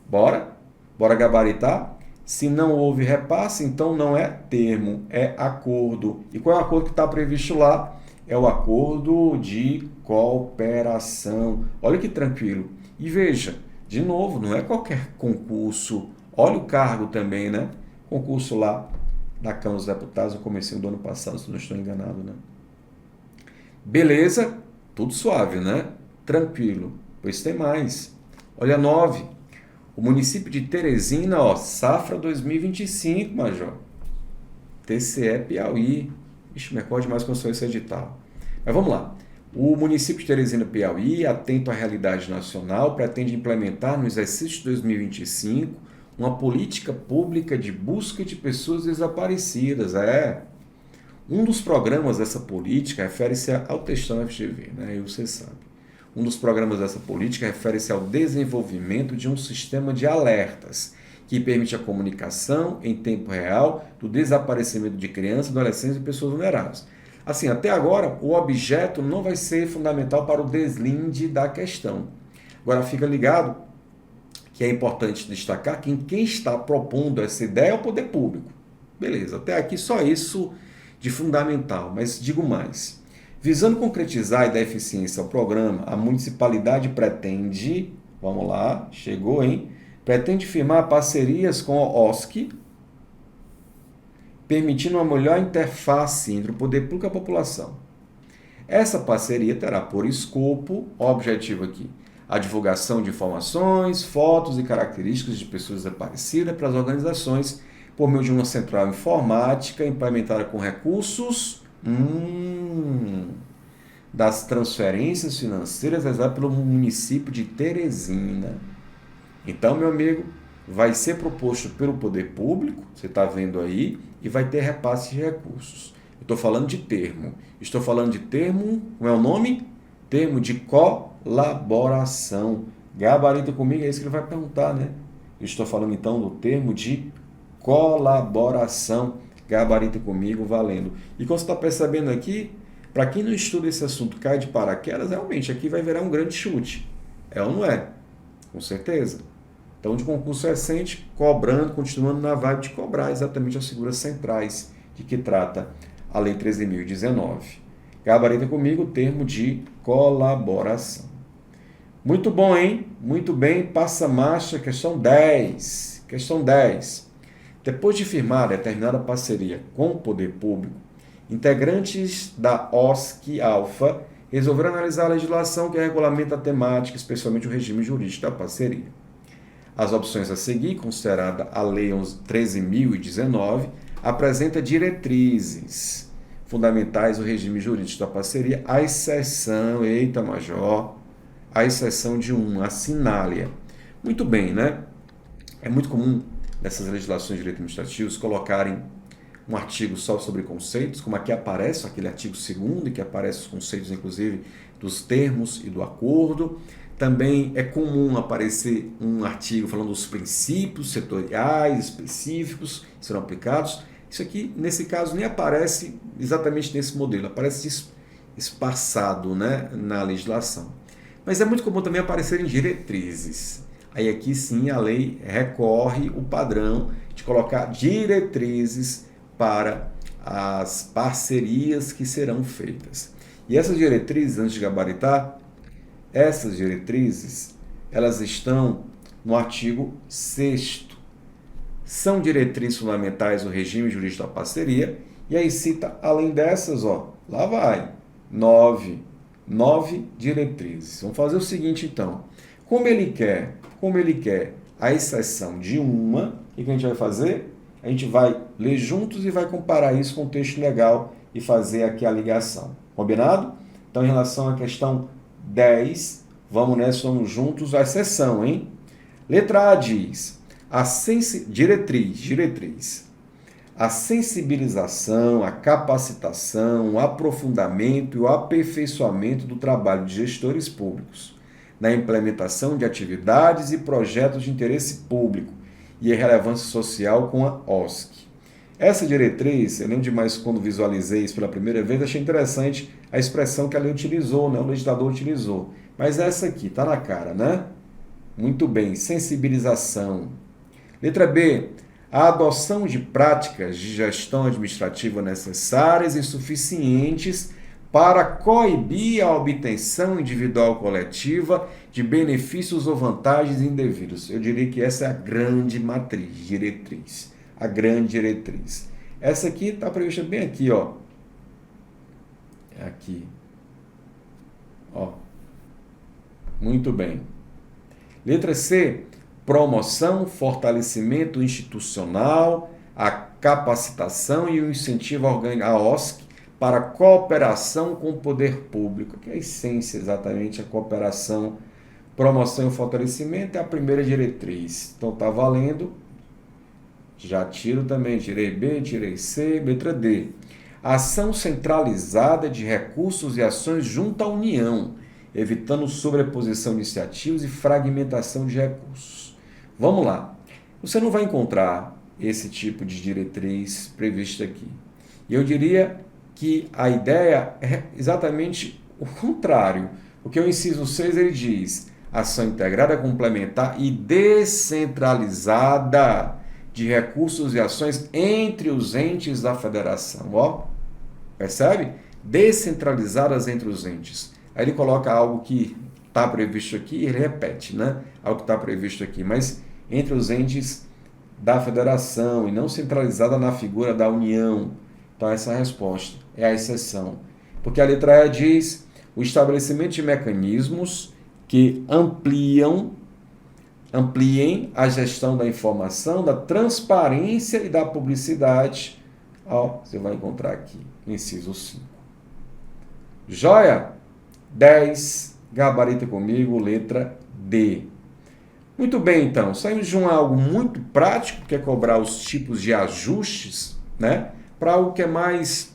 bora gabaritar? Se não houve repasse, então não é termo, é acordo. E qual é o acordo que está previsto lá? É o acordo de cooperação. Olha que tranquilo. E veja, de novo, não é qualquer concurso. Olha o cargo também, né? Concurso lá da Câmara dos Deputados no comecinho do ano passado, se não estou enganado, né? Beleza? Tudo suave, né? Tranquilo. Pois tem mais. Olha 9. O município de Teresina, safra 2025, Major. TCE Piauí. Ixi, me recorde mais quando sou esse edital. Mas vamos lá. O município de Teresina, Piauí, atento à realidade nacional, pretende implementar no exercício de 2025 uma política pública de busca de pessoas desaparecidas. Um dos programas dessa política refere-se ao textão FGV, né? E você sabe. Um dos programas dessa política refere-se ao desenvolvimento de um sistema de alertas que permite a comunicação em tempo real do desaparecimento de crianças, adolescentes e pessoas vulneráveis. Assim, até agora, o objeto não vai ser fundamental para o deslinde da questão. Agora, fica ligado que é importante destacar que quem está propondo essa ideia é o poder público. Beleza, até aqui só isso de fundamental, mas digo mais. Visando concretizar e dar eficiência ao programa, a municipalidade pretende, vamos lá, chegou, hein? Pretende firmar parcerias com a OSC, permitindo uma melhor interface entre o poder público e a população. Essa parceria terá por escopo, objetivo aqui, a divulgação de informações, fotos e características de pessoas desaparecidas para as organizações por meio de uma central informática implementada com recursos das transferências financeiras realizadas pelo município de Teresina. Então, meu amigo, vai ser proposto pelo poder público, você está vendo aí, e vai ter repasse de recursos. Eu estou falando de termo. Estou falando de termo, como é o nome? Termo de colaboração. Gabarita comigo, é isso que ele vai perguntar, né? Eu estou falando então do termo de colaboração. Gabarita comigo, valendo. E como você está percebendo aqui, para quem não estuda esse assunto, cai de paraquedas, realmente aqui vai virar um grande chute. É ou não é? Com certeza. Então, de concurso recente, cobrando, continuando na vibe de cobrar exatamente as figuras centrais de que trata a Lei 13.019. Gabarita comigo o termo de colaboração. Muito bom, hein? Muito bem, passa a marcha, questão 10. Questão 10. Depois de firmar determinada parceria com o poder público, integrantes da OSC Alfa resolveram analisar a legislação que regulamenta a temática, especialmente o regime jurídico da parceria. As opções a seguir, considerada a Lei 13.019, apresenta diretrizes fundamentais do regime jurídico da parceria, à exceção, eita major, à exceção de uma, assinalia. Muito bem, né? É muito comum nessas legislações de direito administrativo colocarem um artigo só sobre conceitos, como aqui aparece aquele artigo 2º, em que aparecem os conceitos, inclusive, dos termos e do acordo. Também é comum aparecer um artigo falando dos princípios setoriais específicos que serão aplicados. Isso aqui, nesse caso, nem aparece exatamente nesse modelo, aparece espaçado, né, na legislação. Mas é muito comum também aparecerem diretrizes. Aí aqui sim a lei recorre o padrão de colocar diretrizes para as parcerias que serão feitas. E essas diretrizes, antes de gabaritar, essas diretrizes, elas estão no artigo 6º. São diretrizes fundamentais do regime jurídico da parceria, e aí cita, além dessas, lá vai, 9 diretrizes. Vamos fazer o seguinte, então. Como ele quer a exceção de uma, o que a gente vai fazer? A gente vai ler juntos e vai comparar isso com o texto legal e fazer aqui a ligação. Combinado? Então, em relação à questão 10, vamos juntos a exceção, hein? Letra A diz, diretriz. A sensibilização, a capacitação, o aprofundamento e o aperfeiçoamento do trabalho de gestores públicos na implementação de atividades e projetos de interesse público e a relevância social com a OSC. Essa diretriz, eu lembro demais quando visualizei isso pela primeira vez, achei interessante a expressão que a lei utilizou, né? O legislador utilizou. Mas essa aqui, está na cara, né? Muito bem, sensibilização. Letra B, a adoção de práticas de gestão administrativa necessárias e suficientes para coibir a obtenção individual ou coletiva de benefícios ou vantagens indevidos. Eu diria que essa é a grande diretriz. A grande diretriz. Essa aqui está prevista bem aqui, Aqui. Muito bem. Letra C, promoção, fortalecimento institucional, a capacitação e o incentivo à OSC para a cooperação com o poder público, que é a essência exatamente, a cooperação, promoção e fortalecimento é a primeira diretriz. Então está valendo, já tiro também, tirei B, tirei C, letra D. Ação centralizada de recursos e ações junto à União, evitando sobreposição de iniciativas e fragmentação de recursos. Vamos lá. Você não vai encontrar esse tipo de diretriz prevista aqui. E eu diria que a ideia é exatamente o contrário. Porque o inciso 6 ele diz ação integrada, complementar e descentralizada de recursos e ações entre os entes da federação. Percebe? descentralizadas entre os entes. Aí ele coloca algo que está previsto aqui e ele repete, né? Algo que está previsto aqui, mas entre os entes da federação e não centralizada na figura da União. Então essa é a resposta, é a exceção. Porque a letra E diz o estabelecimento de mecanismos que ampliem a gestão da informação, da transparência e da publicidade. Ó, você vai encontrar aqui, inciso 5. Joia? 10, gabarita comigo, letra D. Muito bem, então, saímos de algo muito prático, que é cobrar os tipos de ajustes, né, para algo que é mais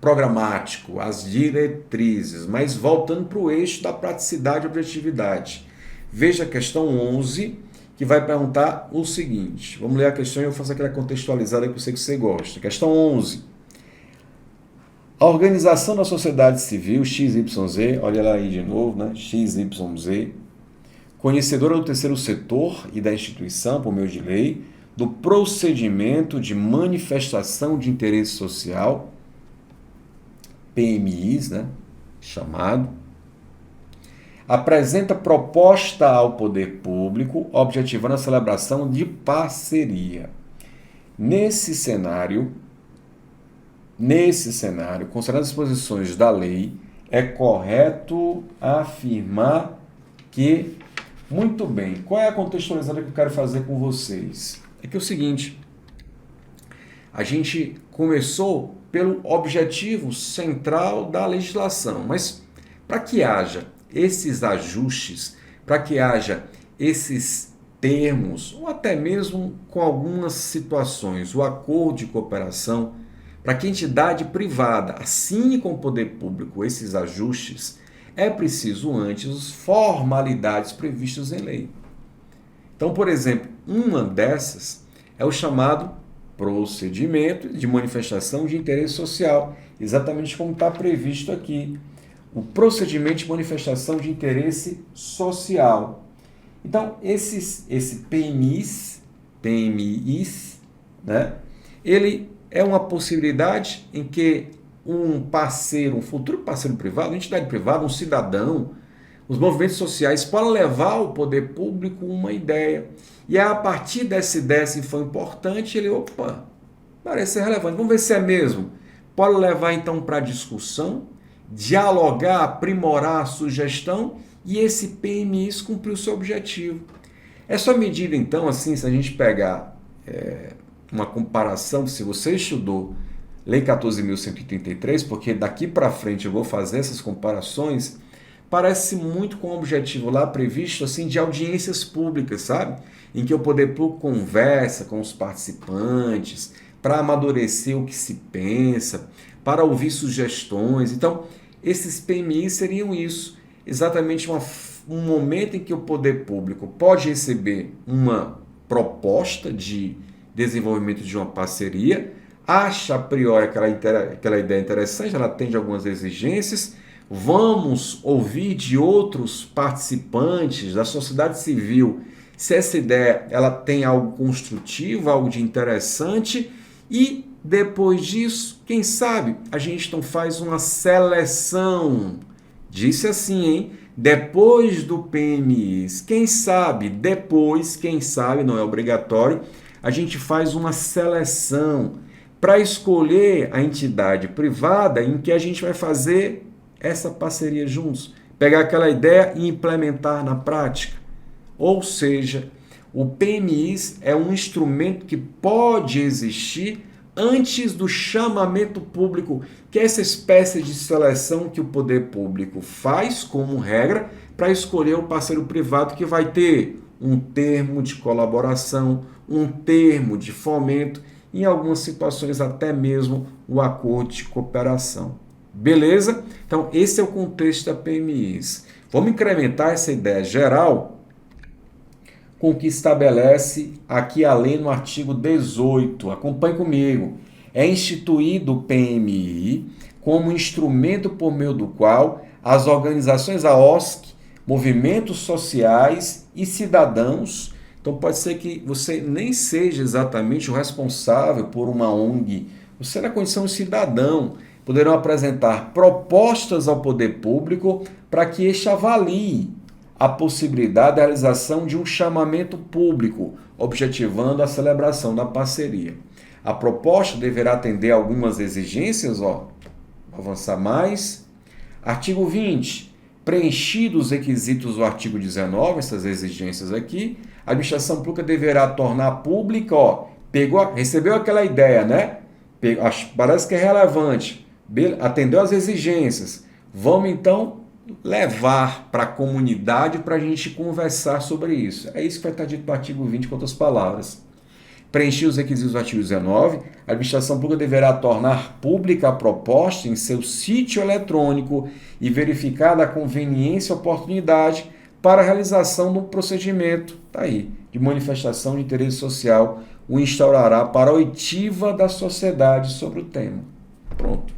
programático, as diretrizes, mas voltando para o eixo da praticidade e objetividade. Veja a questão 11, que vai perguntar o seguinte. Vamos ler a questão e eu faço aquela contextualizada que eu sei que você gosta. Questão 11. A organização da sociedade civil, XYZ, olha lá aí de novo, né? XYZ, conhecedora do terceiro setor e da instituição, por meio de lei, do procedimento de manifestação de interesse social, PMIs, né? Chamado, apresenta proposta ao poder público, objetivando a celebração de parceria. Nesse cenário, considerando as disposições da lei, é correto afirmar que, muito bem, qual é a contextualizada que eu quero fazer com vocês? É que é o seguinte, a gente começou pelo objetivo central da legislação, mas para que haja esses ajustes, para que haja esses termos, ou até mesmo com algumas situações, o acordo de cooperação, para que a entidade privada assine com o poder público esses ajustes, é preciso antes formalidades previstas em lei. Então, por exemplo, uma dessas é o chamado procedimento de manifestação de interesse social, exatamente como está previsto aqui. O procedimento de manifestação de interesse social. Então, esse PMIs, né, ele é uma possibilidade em que um parceiro, um futuro parceiro privado, uma entidade privada, um cidadão, os movimentos sociais podem levar ao poder público uma ideia. E a partir dessa ideia, se for importante, ele, parece ser relevante. Vamos ver se é mesmo. Pode levar então para discussão, dialogar, aprimorar a sugestão e esse PMIs cumprir o seu objetivo. Essa medida, então, assim, se a gente pegar uma comparação, se você estudou Lei 14.133, porque daqui para frente eu vou fazer essas comparações, parece muito com o objetivo lá previsto assim de audiências públicas, sabe? Em que o poder público conversa com os participantes para amadurecer o que se pensa, para ouvir sugestões. Então, esses PMIs seriam isso, exatamente um momento em que o poder público pode receber uma proposta de desenvolvimento de uma parceria, acha a priori aquela ideia interessante, ela atende algumas exigências, vamos ouvir de outros participantes da sociedade civil se essa ideia ela tem algo construtivo, algo de interessante, e depois disso, quem sabe, a gente então faz uma seleção. Disse assim, hein? Depois do PMIs, quem sabe, não é obrigatório, a gente faz uma seleção para escolher a entidade privada em que a gente vai fazer essa parceria juntos, pegar aquela ideia e implementar na prática. Ou seja, o PMIs é um instrumento que pode existir antes do chamamento público, que é essa espécie de seleção que o poder público faz como regra para escolher o parceiro privado que vai ter um termo de colaboração, um termo de fomento, em algumas situações até mesmo o acordo de cooperação. Beleza? Então, esse é o contexto da PMIs. Vamos incrementar essa ideia geral com o que estabelece aqui a lei no artigo 18. Acompanhe comigo. É instituído o PMI como instrumento por meio do qual as organizações AOSC, movimentos sociais e cidadãos, então pode ser que você nem seja exatamente o responsável por uma ONG, você é na condição de cidadão, poderão apresentar propostas ao poder público para que este avalie a possibilidade da realização de um chamamento público, objetivando a celebração da parceria. A proposta deverá atender a algumas exigências, vou avançar mais. Artigo 20. Preenchidos os requisitos do artigo 19, essas exigências aqui, a administração pública deverá tornar pública, recebeu aquela ideia, né? Parece que é relevante, atendeu às exigências. Vamos então levar para a comunidade para a gente conversar sobre isso. É isso que vai estar dito no artigo 20, com outras palavras. Preencher os requisitos do artigo 19, a administração pública deverá tornar pública a proposta em seu sítio eletrônico e verificada a conveniência e oportunidade para a realização do procedimento de manifestação de interesse social, o instaurará para a oitiva da sociedade sobre o tema. Pronto.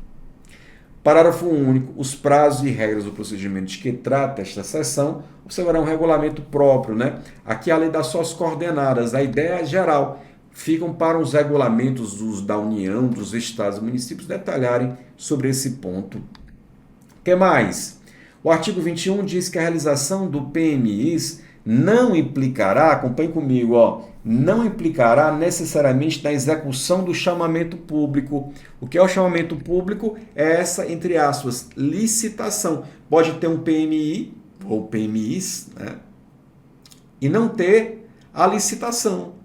Parágrafo único. Os prazos e regras do procedimento de que trata esta seção observarão um regulamento próprio, né? Aqui a lei dá só as coordenadas, a ideia é geral. Ficam para os regulamentos da União, dos estados e municípios detalharem sobre esse ponto. O que mais? O artigo 21 diz que a realização do PMIs não implicará, acompanhe comigo, não implicará necessariamente na execução do chamamento público. O que é o chamamento público? É essa, entre aspas, licitação. Pode ter um PMI, ou PMIs, né? E não ter a licitação.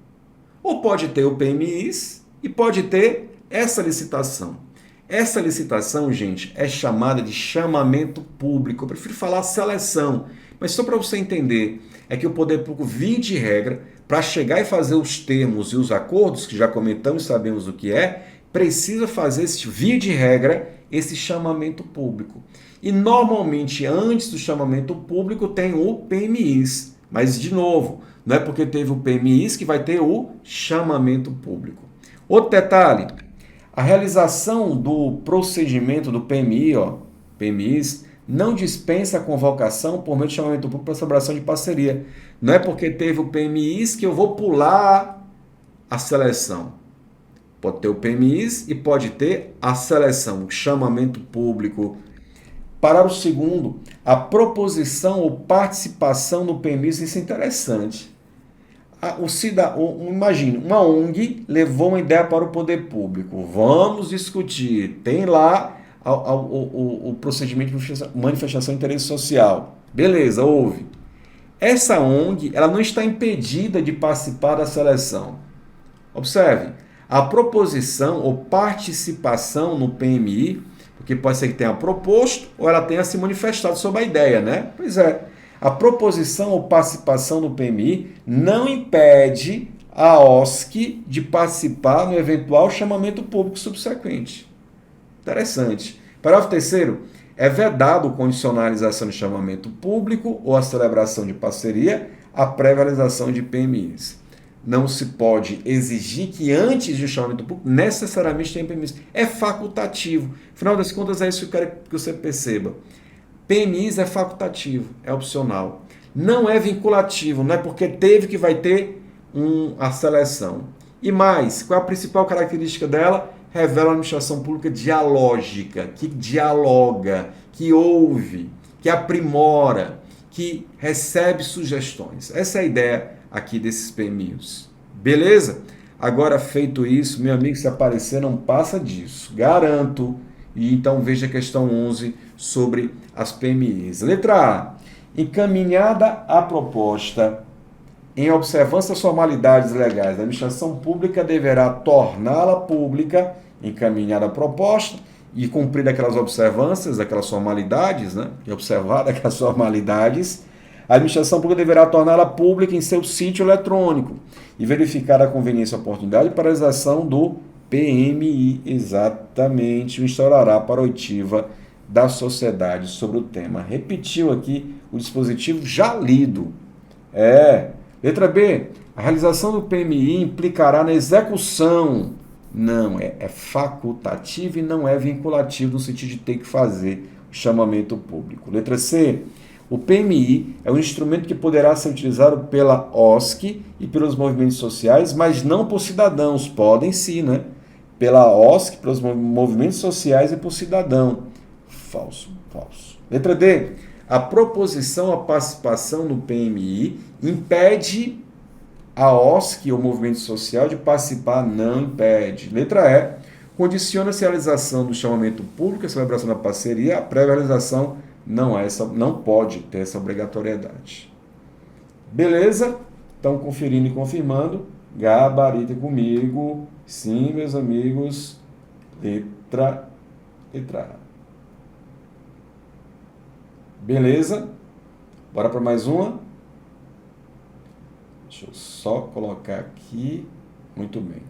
Ou pode ter o PMIs e pode ter essa licitação. Essa licitação, gente, é chamada de chamamento público. Eu prefiro falar seleção, mas só para você entender, é que o poder público, via de regra, para chegar e fazer os termos e os acordos, que já comentamos e sabemos o que é, precisa fazer, via de regra, esse chamamento público. E normalmente, antes do chamamento público, tem o PMIs. Mas, de novo, não é porque teve o PMIs que vai ter o chamamento público. Outro detalhe, a realização do procedimento do PMIs, não dispensa a convocação por meio de chamamento público para celebração de parceria. Não é porque teve o PMIs que eu vou pular a seleção. Pode ter o PMIs e pode ter a seleção, o chamamento público. Parágrafo 2º, a proposição ou participação no PMIs, isso é interessante. Imagine, uma ONG levou uma ideia para o poder público. Vamos discutir. Tem lá o procedimento de manifestação de interesse social. Beleza, houve. Essa ONG ela não está impedida de participar da seleção. Observe, a proposição ou participação no PMI, porque pode ser que tenha proposto ou ela tenha se manifestado sobre a ideia, né? Pois é. A proposição ou participação no PMI não impede a OSC de participar no eventual chamamento público subsequente. Interessante. Parágrafo 3º. É vedado condicionar a realização de chamamento público ou a celebração de parceria à prévia realização de PMIs. Não se pode exigir que antes do chamamento público necessariamente tenha PMIs. É facultativo. Afinal das contas, é isso que eu quero que você perceba. PMIs é facultativo, é opcional. Não é vinculativo, não é porque teve que vai ter a seleção. E mais, qual é a principal característica dela? Revela uma administração pública dialógica, que dialoga, que ouve, que aprimora, que recebe sugestões. Essa é a ideia aqui desses PMIs. Beleza? Agora, feito isso, meu amigo, se aparecer, não passa disso. Garanto. E então veja a questão 11 sobre as PMIs. Letra A. Encaminhada a proposta em observância às formalidades legais, a administração pública deverá torná-la pública, encaminhada a proposta e cumprir aquelas observâncias, aquelas formalidades, né? E observar aquelas formalidades, a administração pública deverá torná-la pública em seu sítio eletrônico e verificar a conveniência e oportunidade para a realização do PMI, exatamente, o instaurará para a oitiva da sociedade sobre o tema. Repetiu aqui o dispositivo já lido. Letra B. A realização do PMI implicará na execução. Não, é facultativo e não é vinculativo no sentido de ter que fazer o chamamento público. Letra C. O PMI é um instrumento que poderá ser utilizado pela OSC e pelos movimentos sociais, mas não por cidadãos. Podem sim, né? pela OSC, pelos movimentos sociais e por cidadão. Falso, falso. Letra D. A proposição à participação no PMI impede a OSC ou movimento social de participar, não impede. Letra E. Condiciona-se a realização do chamamento público e a celebração da parceria, a prévia realização não pode ter essa obrigatoriedade. Beleza? Então, conferindo e confirmando, gabarita comigo. Sim, meus amigos. Letra A. Beleza? Bora para mais uma? Deixa eu só colocar aqui. Muito bem.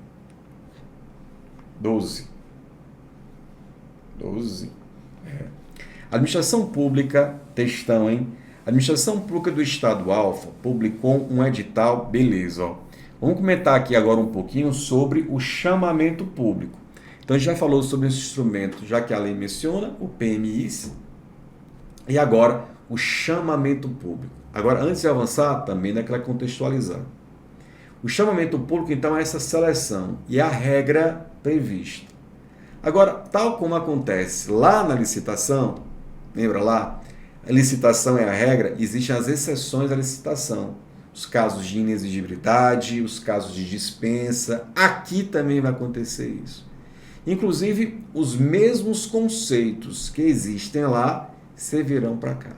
12. Administração Pública, textão, hein? Administração Pública do Estado Alfa publicou um edital, beleza, ó. Vamos comentar aqui agora um pouquinho sobre o chamamento público. Então, a gente já falou sobre esse instrumento, já que a lei menciona, o PMI, e agora o chamamento público. Agora, antes de avançar, também daquela contextualizar. O chamamento público, então, é essa seleção e a regra prevista. Agora, tal como acontece lá na licitação, lembra lá? A licitação é a regra, existem as exceções à licitação. Os casos de inexigibilidade, os casos de dispensa, aqui também vai acontecer isso. Inclusive, os mesmos conceitos que existem lá servirão para cá.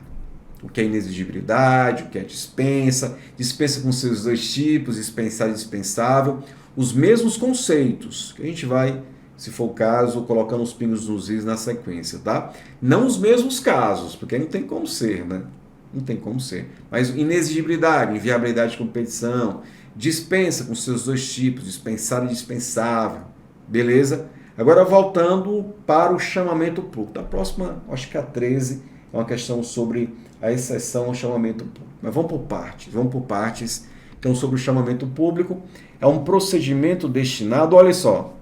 O que é inexigibilidade, o que é dispensa, dispensa com seus dois tipos, dispensar e dispensável, os mesmos conceitos que a gente vai, se for o caso, colocando os pingos nos is na sequência, tá? Não os mesmos casos, porque não tem como ser, né? Não tem como ser. Mas inexigibilidade, inviabilidade de competição, dispensa com seus dois tipos, dispensado e dispensável, beleza? Agora voltando para o chamamento público. A próxima, acho que a 13, é uma questão sobre a exceção ao chamamento público. Mas vamos por partes. Então, sobre o chamamento público, é um procedimento destinado, olha só,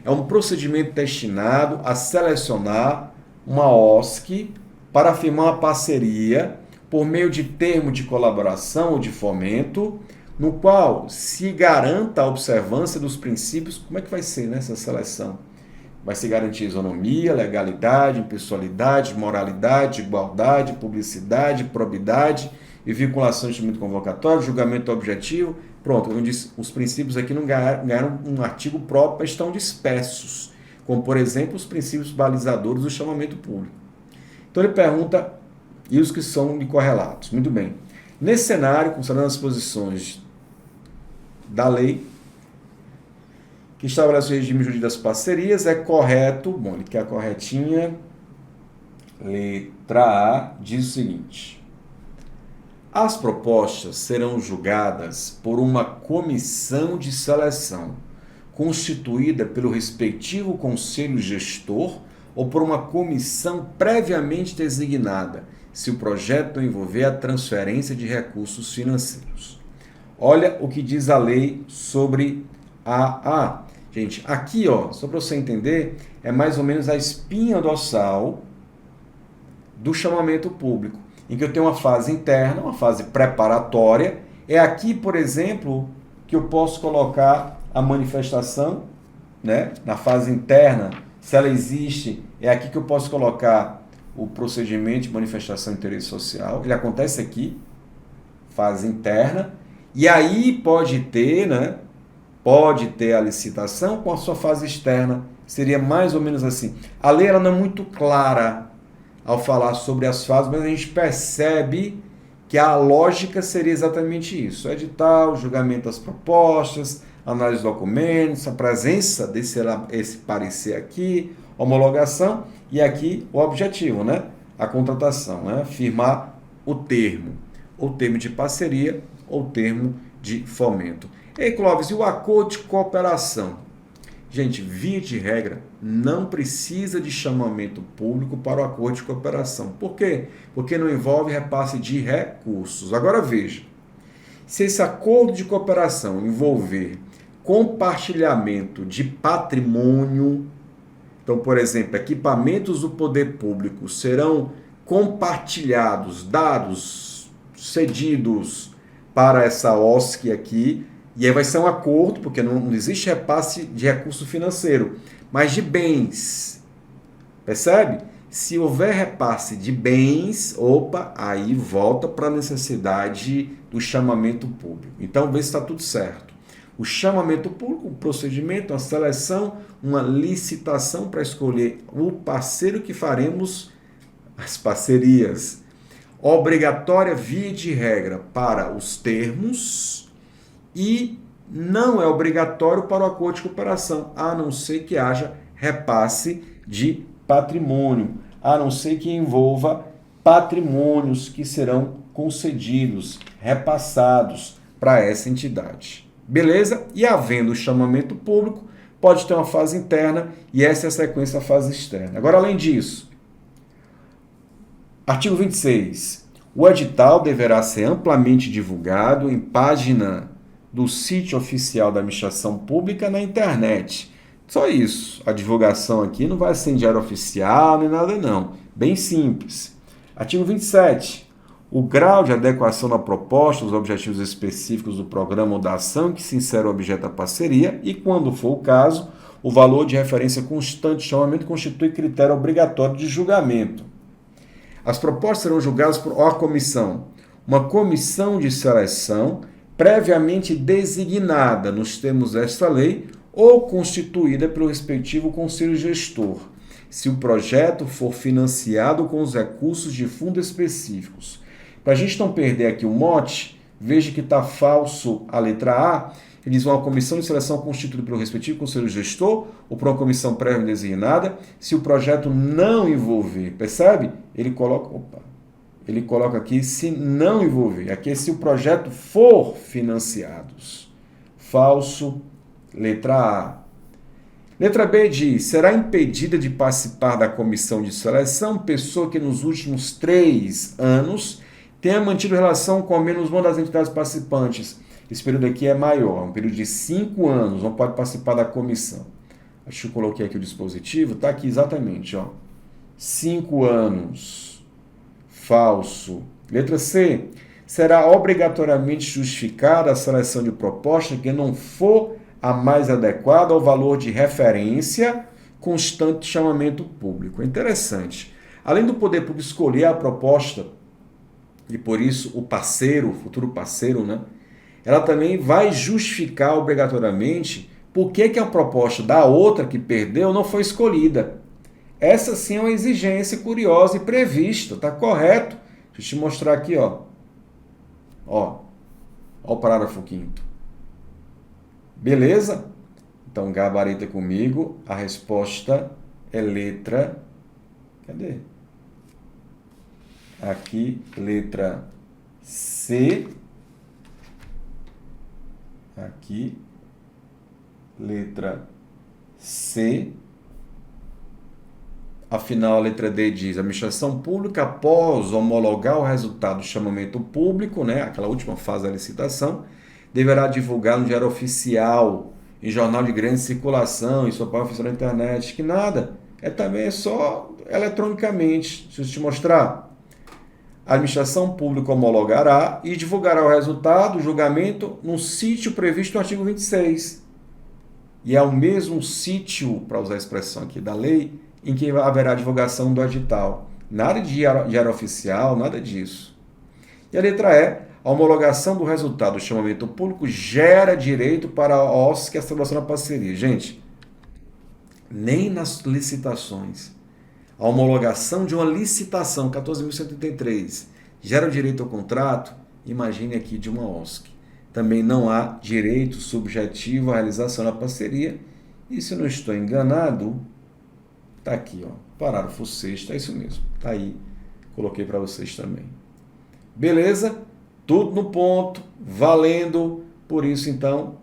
é um procedimento destinado a selecionar uma OSC para firmar uma parceria por meio de termo de colaboração ou de fomento, no qual se garanta a observância dos princípios. Como é que vai ser nessa seleção? Vai se garantir isonomia, legalidade, impessoalidade, moralidade, igualdade, publicidade, probidade e vinculação de instrumento convocatório, julgamento objetivo. Pronto, como eu disse, os princípios aqui não ganharam um artigo próprio, mas estão dispersos, como, por exemplo, os princípios balizadores do chamamento público. Então ele pergunta, e os que são correlatos? Muito bem. Nesse cenário, considerando as posições da lei, que estabelece o regime jurídico das parcerias, é correto, ele quer a corretinha, letra A, diz o seguinte: as propostas serão julgadas por uma comissão de seleção, constituída pelo respectivo conselho gestor ou por uma comissão previamente designada, se o projeto não envolver a transferência de recursos financeiros. Olha o que diz a lei sobre a... Gente, aqui, só para você entender, é mais ou menos a espinha dorsal do chamamento público, em que eu tenho uma fase interna, uma fase preparatória. É aqui, por exemplo, que eu posso colocar a manifestação, né? Na fase interna, se ela existe, é aqui que eu posso colocar o procedimento de manifestação de interesse social. Ele acontece aqui, fase interna, e aí pode ter, né? Pode ter a licitação com a sua fase externa. Seria mais ou menos assim. A lei ela não é muito clara ao falar sobre as fases, mas a gente percebe que a lógica seria exatamente isso. Edital, julgamento das propostas, análise de documentos, a presença esse parecer aqui, homologação, e aqui o objetivo, né? A contratação, né? Firmar o termo de parceria ou termo de fomento. Ei, Clóvis, e o acordo de cooperação? Gente, via de regra, não precisa de chamamento público para o acordo de cooperação. Por quê? Porque não envolve repasse de recursos. Agora veja, se esse acordo de cooperação envolver compartilhamento de patrimônio, então, por exemplo, equipamentos do poder público serão compartilhados, dados, cedidos para essa OSC aqui, E aí vai ser um acordo, porque não existe repasse de recurso financeiro, mas de bens. Percebe? Se houver repasse de bens, opa, aí volta para a necessidade do chamamento público. Então, vê se está tudo certo. O chamamento público, um procedimento, uma seleção, uma licitação para escolher o parceiro que faremos as parcerias. Obrigatória via de regra para os termos e não é obrigatório para o acordo de cooperação, a não ser que haja repasse de patrimônio, a não ser que envolva patrimônios que serão concedidos, repassados para essa entidade. Beleza? E havendo o chamamento público, pode ter uma fase interna e essa é a sequência da fase externa. Agora, além disso, artigo 26. O edital deverá ser amplamente divulgado em página do sítio oficial da administração pública na internet. Só isso. A divulgação aqui não vai ser em diário oficial nem nada não. Bem simples. Artigo 27. O grau de adequação da proposta aos objetivos específicos do programa ou da ação que se insere o objeto da parceria e, quando for o caso, o valor de referência constante de chamamento constitui critério obrigatório de julgamento. As propostas serão julgadas por uma comissão. Uma comissão de seleção previamente designada nos termos desta lei ou constituída pelo respectivo conselho gestor, se o projeto for financiado com os recursos de fundos específicos. Para a gente não perder aqui o mote, veja que está falso a letra A. Ele diz uma comissão de seleção constituída pelo respectivo conselho gestor ou por uma comissão prévia designada, se o projeto não envolver. Percebe? Ele coloca aqui se não envolver. Aqui é se o projeto for financiado. Falso, letra A. Letra B diz, será impedida de participar da comissão de seleção pessoa que nos últimos 3 anos tenha mantido relação com ao menos uma das entidades participantes. Esse período aqui é maior, um período de 5 anos, não pode participar da comissão. Acho que eu coloquei aqui o dispositivo, está aqui exatamente, 5 anos. Falso. Letra C. Será obrigatoriamente justificada a seleção de proposta que não for a mais adequada ao valor de referência constante de chamamento público. É interessante. Além do poder público escolher a proposta, e por isso o parceiro, o futuro parceiro, ela também vai justificar obrigatoriamente por que a proposta da outra que perdeu não foi escolhida. Essa sim é uma exigência curiosa e prevista, está correto? Deixa eu te mostrar aqui, ó o parágrafo 5º. Beleza? Então, gabarita comigo, a resposta é letra... Cadê? Aqui, letra C. Aqui, letra C. Afinal, a letra D diz, a administração pública, após homologar o resultado do chamamento público, aquela última fase da licitação, deverá divulgar no diário oficial, em jornal de grande circulação, em sua página oficial na internet, que nada, também só eletronicamente. Deixa eu te mostrar. A administração pública homologará e divulgará o resultado do julgamento no sítio previsto no artigo 26. E é o mesmo sítio, para usar a expressão aqui da lei, em que haverá divulgação do edital. Nada de diário oficial, nada disso. E a letra E, a homologação do resultado do chamamento público gera direito para a OSC que é a celebração da parceria. Gente, nem nas licitações, a homologação de uma licitação, 14.133, gera o direito ao contrato, imagine aqui de uma OSC. Também não há direito subjetivo à realização da parceria. E se eu não estou enganado, está aqui, parágrafo 6º, é isso mesmo. Está aí, coloquei para vocês também. Beleza? Tudo no ponto, valendo. Por isso, então,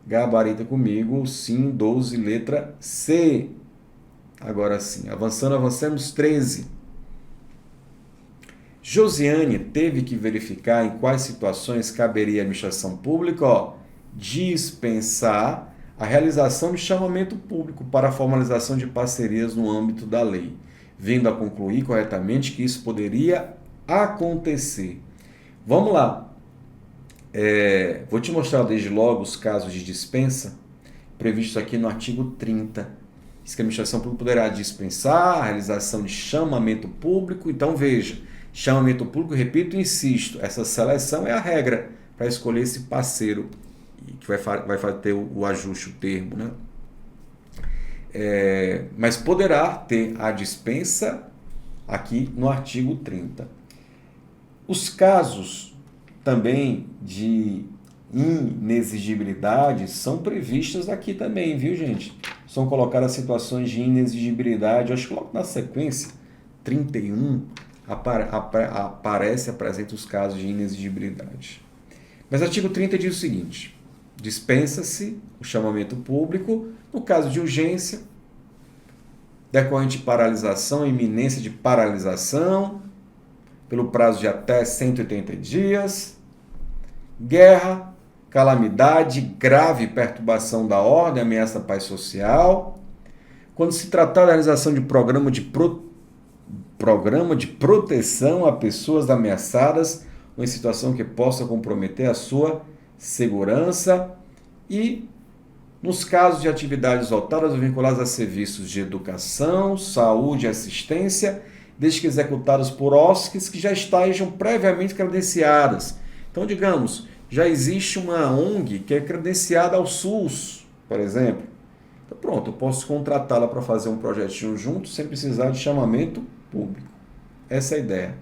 gabarita comigo, sim, 12, letra C. Agora sim, avancemos 13. Josiane teve que verificar em quais situações caberia à administração pública, dispensar a realização de chamamento público para a formalização de parcerias no âmbito da lei, vindo a concluir corretamente que isso poderia acontecer. Vamos lá. Vou te mostrar desde logo os casos de dispensa previstos aqui no artigo 30. Diz que a administração pública poderá dispensar a realização de chamamento público. Então, veja, chamamento público, repito e insisto, essa seleção é a regra para escolher esse parceiro que vai ter o ajuste, o termo, né? Mas poderá ter a dispensa aqui no artigo 30. Os casos também de inexigibilidade são previstas aqui também, viu, gente? São colocadas situações de inexigibilidade, eu acho que logo na sequência, 31, apresenta os casos de inexigibilidade. Mas o artigo 30 diz o seguinte: dispensa-se o chamamento público no caso de urgência, decorrente de paralisação, iminência de paralisação, pelo prazo de até 180 dias, guerra, calamidade, grave perturbação da ordem, ameaça à paz social, quando se tratar da realização de programa de proteção a pessoas ameaçadas ou em situação que possa comprometer a sua segurança e nos casos de atividades voltadas ou vinculadas a serviços de educação, saúde e assistência, desde que executados por OSCs que já estejam previamente credenciadas. Então, digamos, já existe uma ONG que é credenciada ao SUS, por exemplo. Então, pronto, eu posso contratá-la para fazer um projetinho junto sem precisar de chamamento público. Essa é a ideia.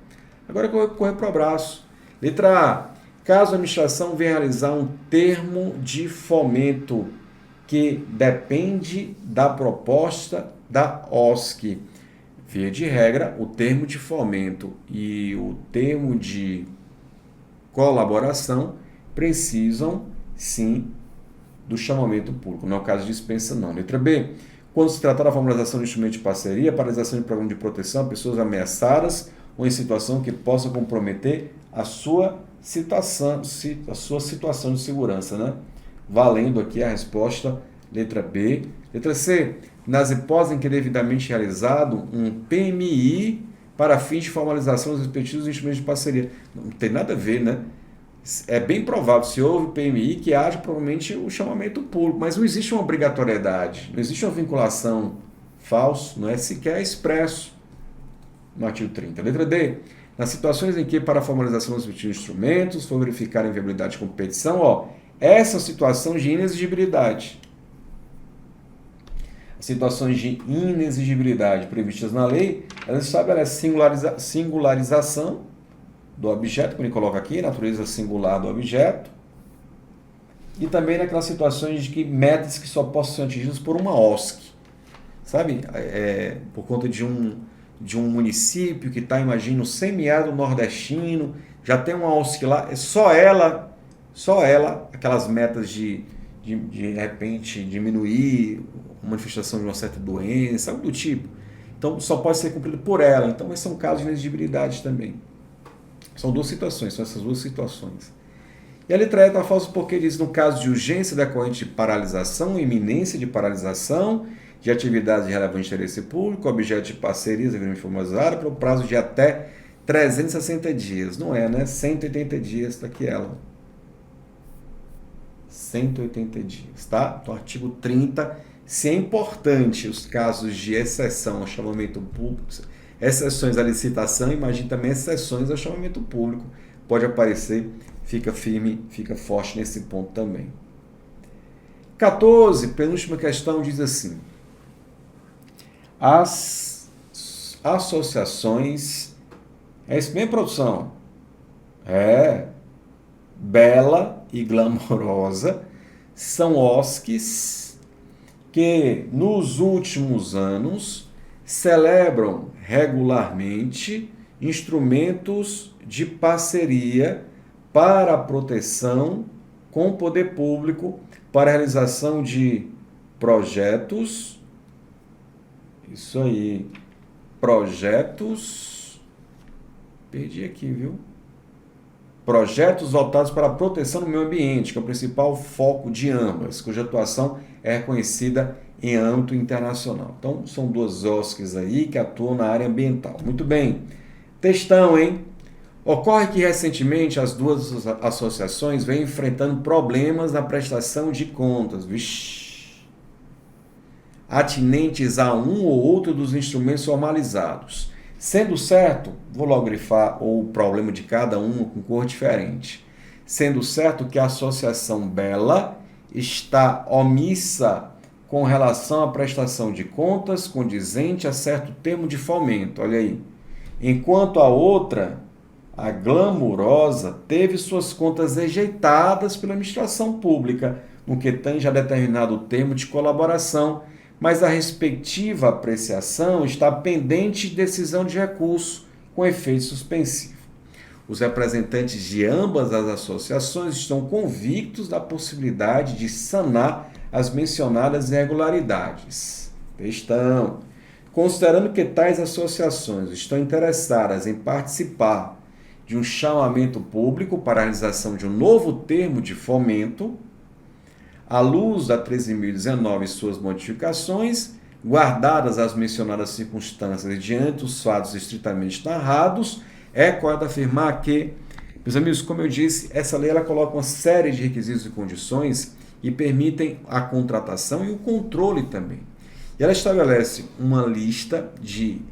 Agora eu vou correr para o abraço. Letra A. Caso a administração venha realizar um termo de fomento que depende da proposta da OSC. Via de regra, o termo de fomento e o termo de colaboração precisam, sim, do chamamento público. Não é o caso de dispensa, não. Letra B. Quando se tratar da formalização de instrumento de parceria, paralisação de programa de proteção a pessoas ameaçadas ou em situação que possa comprometer a sua situação de segurança, né? Valendo aqui a resposta letra B. Letra C. Nas hipóteses em que devidamente realizado um PMI para fins de formalização dos respectivos instrumentos de parceria. Não tem nada a ver, né? É bem provável, se houve PMI, que haja provavelmente o chamamento público, mas não existe uma obrigatoriedade, não existe uma vinculação falsa, não é sequer expresso no artigo 30. Letra D. Nas situações em que, para a formalização dos respectivos instrumentos, for verificar a inviabilidade de competição, essa situação de inexigibilidade. As situações de inexigibilidade previstas na lei, elas estabelecem singularização do objeto, como ele coloca aqui, natureza singular do objeto, e também naquelas situações de que metas que só possam ser atingidas por uma OSC, sabe? Por conta de um município que está, imagina, no semiárido nordestino, já tem uma OSC lá, é só ela, aquelas metas de repente diminuir a manifestação de uma certa doença, algo do tipo. Então só pode ser cumprido por ela. Então esse é um caso de inexigibilidade também. São essas duas situações. E a letra E está falsa porque diz, no caso de urgência decorrente de paralisação, iminência de paralisação de atividades de relevante interesse público, objeto de parcerias devidamente formalizadas, pelo prazo de até 360 dias. Não é, né? 180 dias, está aqui ela. 180 dias, tá? Então, artigo 30, se é importante os casos de exceção ao chamamento público, exceções à licitação, imagine também exceções ao chamamento público. Pode aparecer, fica firme, fica forte nesse ponto também. 14, penúltima questão, diz assim: as associações, é isso mesmo, produção? Bela e glamourosa, são OSCs que nos últimos anos celebram regularmente instrumentos de parceria para a proteção com o poder público para a realização de projetos, isso aí, perdi aqui, viu? Projetos voltados para a proteção do meio ambiente, que é o principal foco de ambas, cuja atuação é reconhecida em âmbito internacional. Então, são duas OSCs aí que atuam na área ambiental. Muito bem. Textão, hein? Ocorre que recentemente as duas associações vêm enfrentando problemas na prestação de contas, atinentes a um ou outro dos instrumentos formalizados. Sendo certo, vou logo grifar o problema de cada um com cor diferente. Sendo certo que a associação Bela está omissa com relação à prestação de contas condizente a certo termo de fomento. Olha aí. Enquanto a outra, a Glamurosa, teve suas contas rejeitadas pela administração pública, no que tange a determinado termo de colaboração, mas a respectiva apreciação está pendente de decisão de recurso com efeito suspensivo. Os representantes de ambas as associações estão convictos da possibilidade de sanar as mencionadas irregularidades. Questão. Considerando que tais associações estão interessadas em participar de um chamamento público para a realização de um novo termo de fomento, à luz da 13.019 e suas modificações, guardadas as mencionadas circunstâncias e diante dos fatos estritamente narrados, é correto afirmar que, meus amigos, como eu disse, essa lei ela coloca uma série de requisitos e condições e permitem a contratação e o controle também. E ela estabelece uma lista de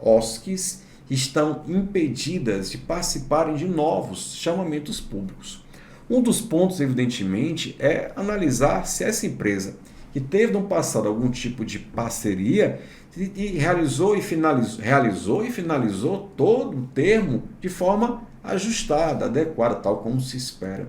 OSCs que estão impedidas de participarem de novos chamamentos públicos. Um dos pontos, evidentemente, é analisar se essa empresa que teve no passado algum tipo de parceria e realizou e finalizou todo o termo de forma ajustada, adequada, tal como se espera.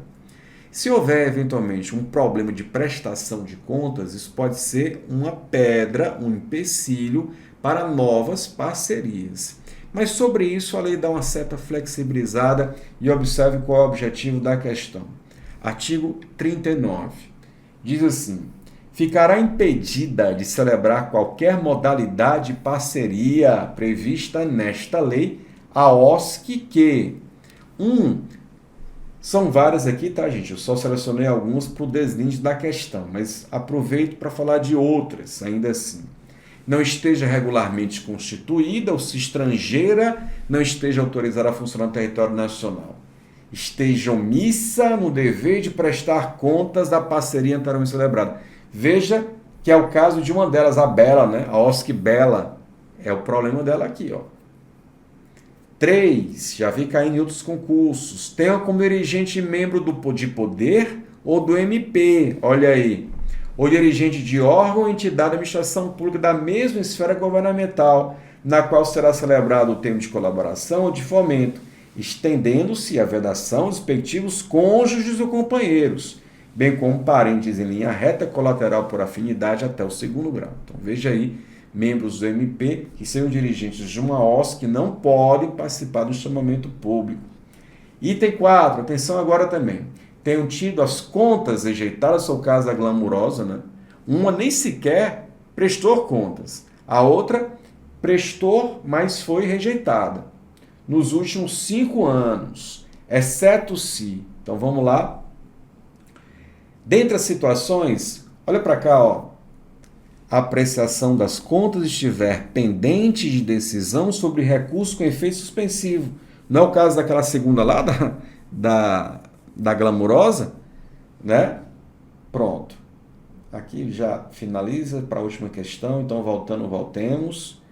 Se houver eventualmente um problema de prestação de contas, isso pode ser uma pedra, um empecilho para novas parcerias. Mas sobre isso a lei dá uma certa flexibilizada e observe qual é o objetivo da questão. Artigo 39. Diz assim: ficará impedida de celebrar qualquer modalidade de parceria prevista nesta lei a OSC que 1. São várias aqui, tá, gente? Eu só selecionei algumas para o deslinde da questão, mas aproveito para falar de outras, ainda assim. Não esteja regularmente constituída ou se estrangeira não esteja autorizada a funcionar no território nacional. Esteja omissa no dever de prestar contas da parceria anteriormente celebrada. Veja que é o caso de uma delas, a Bela, né? A OSC Bela. É o problema dela aqui, ó. 3. Já vi caindo em outros concursos. Tenha como dirigente membro de poder ou do MP. Olha aí. Ou dirigente de órgão ou entidade de administração pública da mesma esfera governamental, na qual será celebrado o termo de colaboração ou de fomento, estendendo-se a vedação dos respectivos cônjuges ou companheiros, bem como parentes em linha reta colateral por afinidade até o 2º grau. Então veja aí, membros do MP que sejam dirigentes de uma OSC que não podem participar do chamamento público. Item 4, atenção agora também. Tenham tido as contas rejeitadas, no caso da Glamurosa, né? Uma nem sequer prestou contas. A outra prestou, mas foi rejeitada. Nos últimos 5 anos, exceto se... Então vamos lá. Dentre as situações, olha para cá, ó. A apreciação das contas estiver pendente de decisão sobre recurso com efeito suspensivo. Não é o caso daquela segunda lá, da Glamurosa, né? Pronto. Aqui já finaliza para a última questão, então voltemos.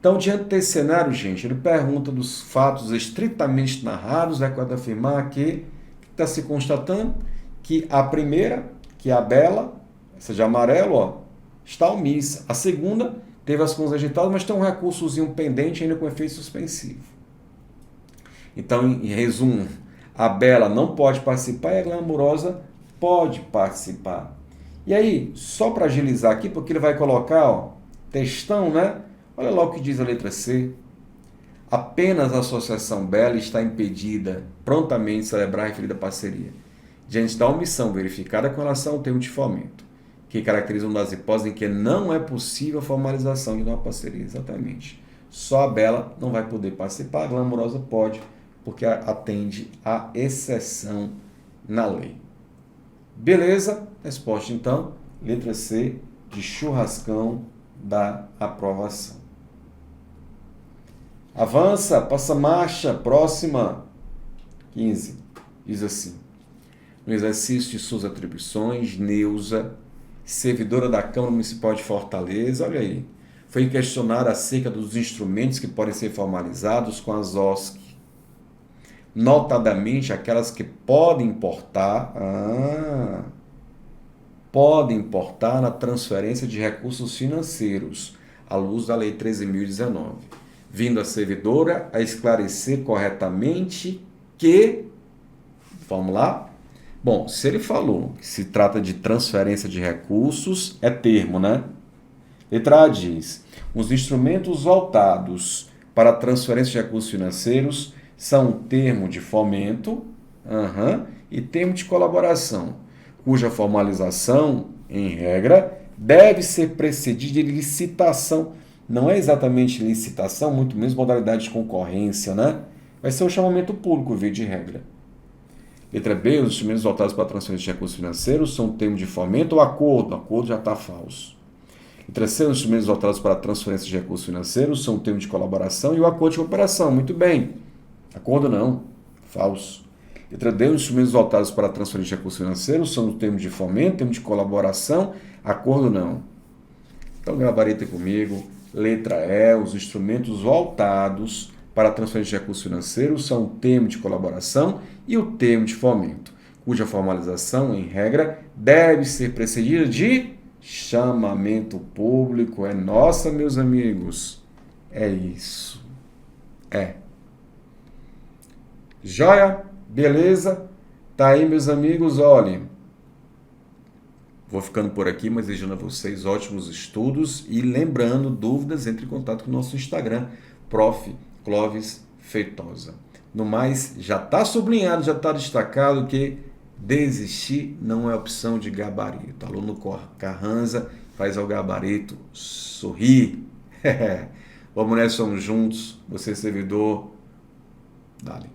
Então, diante desse cenário, gente, ele pergunta dos fatos estritamente narrados, é quando afirmar que está se constatando que a primeira, que é a Bela, essa de amarelo, ó, está omissa. A segunda teve as contas rejeitadas, mas tem um recursozinho pendente ainda com efeito suspensivo. Então, em resumo, a Bela não pode participar e a Glamurosa pode participar. E aí, só para agilizar aqui, porque ele vai colocar, ó, textão, né? Olha lá o que diz a letra C. Apenas a associação Bela está impedida prontamente de celebrar a referida parceria, diante da omissão verificada com relação ao termo de fomento, que caracteriza uma das hipóteses em que não é possível a formalização de uma parceria. Exatamente. Só a Bela não vai poder participar, a Glamurosa pode, porque atende à exceção na lei. Beleza? Resposta, então, letra C, de churrascão da aprovação. Avança, passa marcha, próxima. 15. Diz assim: no exercício de suas atribuições, Neuza, servidora da Câmara Municipal de Fortaleza, olha aí, foi questionada acerca dos instrumentos que podem ser formalizados com as OSC, notadamente aquelas que podem importar na transferência de recursos financeiros, à luz da Lei 13.019, vindo a servidora a esclarecer corretamente que, vamos lá? Bom, se ele falou que se trata de transferência de recursos, é termo, né? Letra A diz: os instrumentos voltados para a transferência de recursos financeiros são termo de fomento e termo de colaboração, cuja formalização, em regra, deve ser precedida de licitação. Não é exatamente licitação, muito menos modalidade de concorrência, né? Vai ser o chamamento público, via de regra. Letra B, os instrumentos voltados para a transferência de recursos financeiros são termo de fomento ou acordo. Acordo já está falso. Letra C, os instrumentos voltados para a transferência de recursos financeiros são termo de colaboração e o acordo de cooperação. Muito bem. Acordo não. Falso. Letra D, os instrumentos voltados para a transferência de recursos financeiros são termo de fomento, termo de colaboração, acordo não. Então, gabarita comigo. Letra E, os instrumentos voltados para a transferência de recursos financeiros são o termo de colaboração e o termo de fomento, cuja formalização, em regra, deve ser precedida de chamamento público. É nossa, meus amigos. É isso. É. Joia? Beleza? Tá aí, meus amigos, olhem. Vou ficando por aqui, mas desejando a vocês ótimos estudos e lembrando, dúvidas, entre em contato com o nosso Instagram, Prof. Clóvis Feitosa. No mais, já está sublinhado, já está destacado que desistir não é opção de gabarito. Aluno Carranza faz ao gabarito sorrir. Vamos nessa, somos juntos. Você, servidor, dale.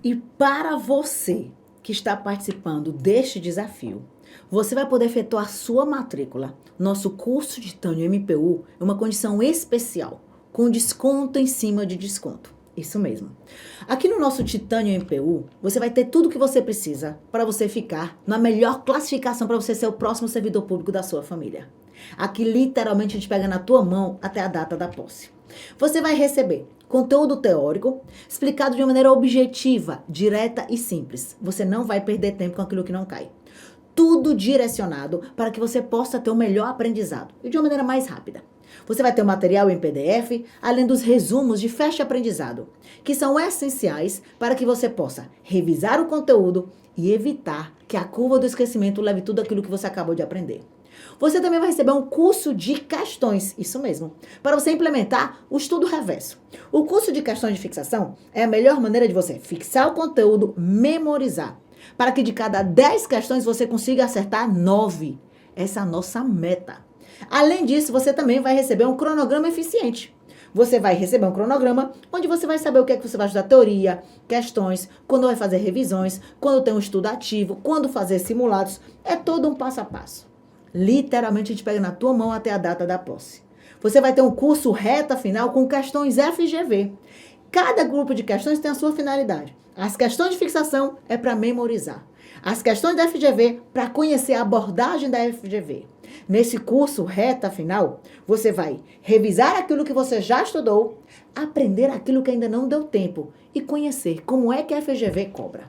E para você que está participando deste desafio, você vai poder efetuar sua matrícula. Nosso curso de Titânio MPU é uma condição especial, com desconto em cima de desconto. Isso mesmo. Aqui no nosso Titânio MPU, você vai ter tudo o que você precisa para você ficar na melhor classificação para você ser o próximo servidor público da sua família. Aqui, literalmente, a gente pega na tua mão até a data da posse. Você vai receber conteúdo teórico explicado de uma maneira objetiva, direta e simples. Você não vai perder tempo com aquilo que não cai. Tudo direcionado para que você possa ter o melhor aprendizado e de uma maneira mais rápida. Você vai ter o material em PDF, além dos resumos de faixa aprendizado, que são essenciais para que você possa revisar o conteúdo e evitar que a curva do esquecimento leve tudo aquilo que você acabou de aprender. Você também vai receber um curso de questões, isso mesmo, para você implementar o estudo reverso. O curso de questões de fixação é a melhor maneira de você fixar o conteúdo, memorizar, para que de cada 10 questões você consiga acertar 9. Essa é a nossa meta. Além disso, você também vai receber um cronograma eficiente. Você vai receber um cronograma onde você vai saber o que é que você vai estudar teoria, questões, quando vai fazer revisões, quando tem um estudo ativo, quando fazer simulados. É todo um passo a passo. Literalmente, a gente pega na tua mão até a data da posse. Você vai ter um curso reta final com questões FGV. Cada grupo de questões tem a sua finalidade. As questões de fixação é para memorizar. As questões da FGV para conhecer a abordagem da FGV. Nesse curso reta final, você vai revisar aquilo que você já estudou, aprender aquilo que ainda não deu tempo e conhecer como é que a FGV cobra.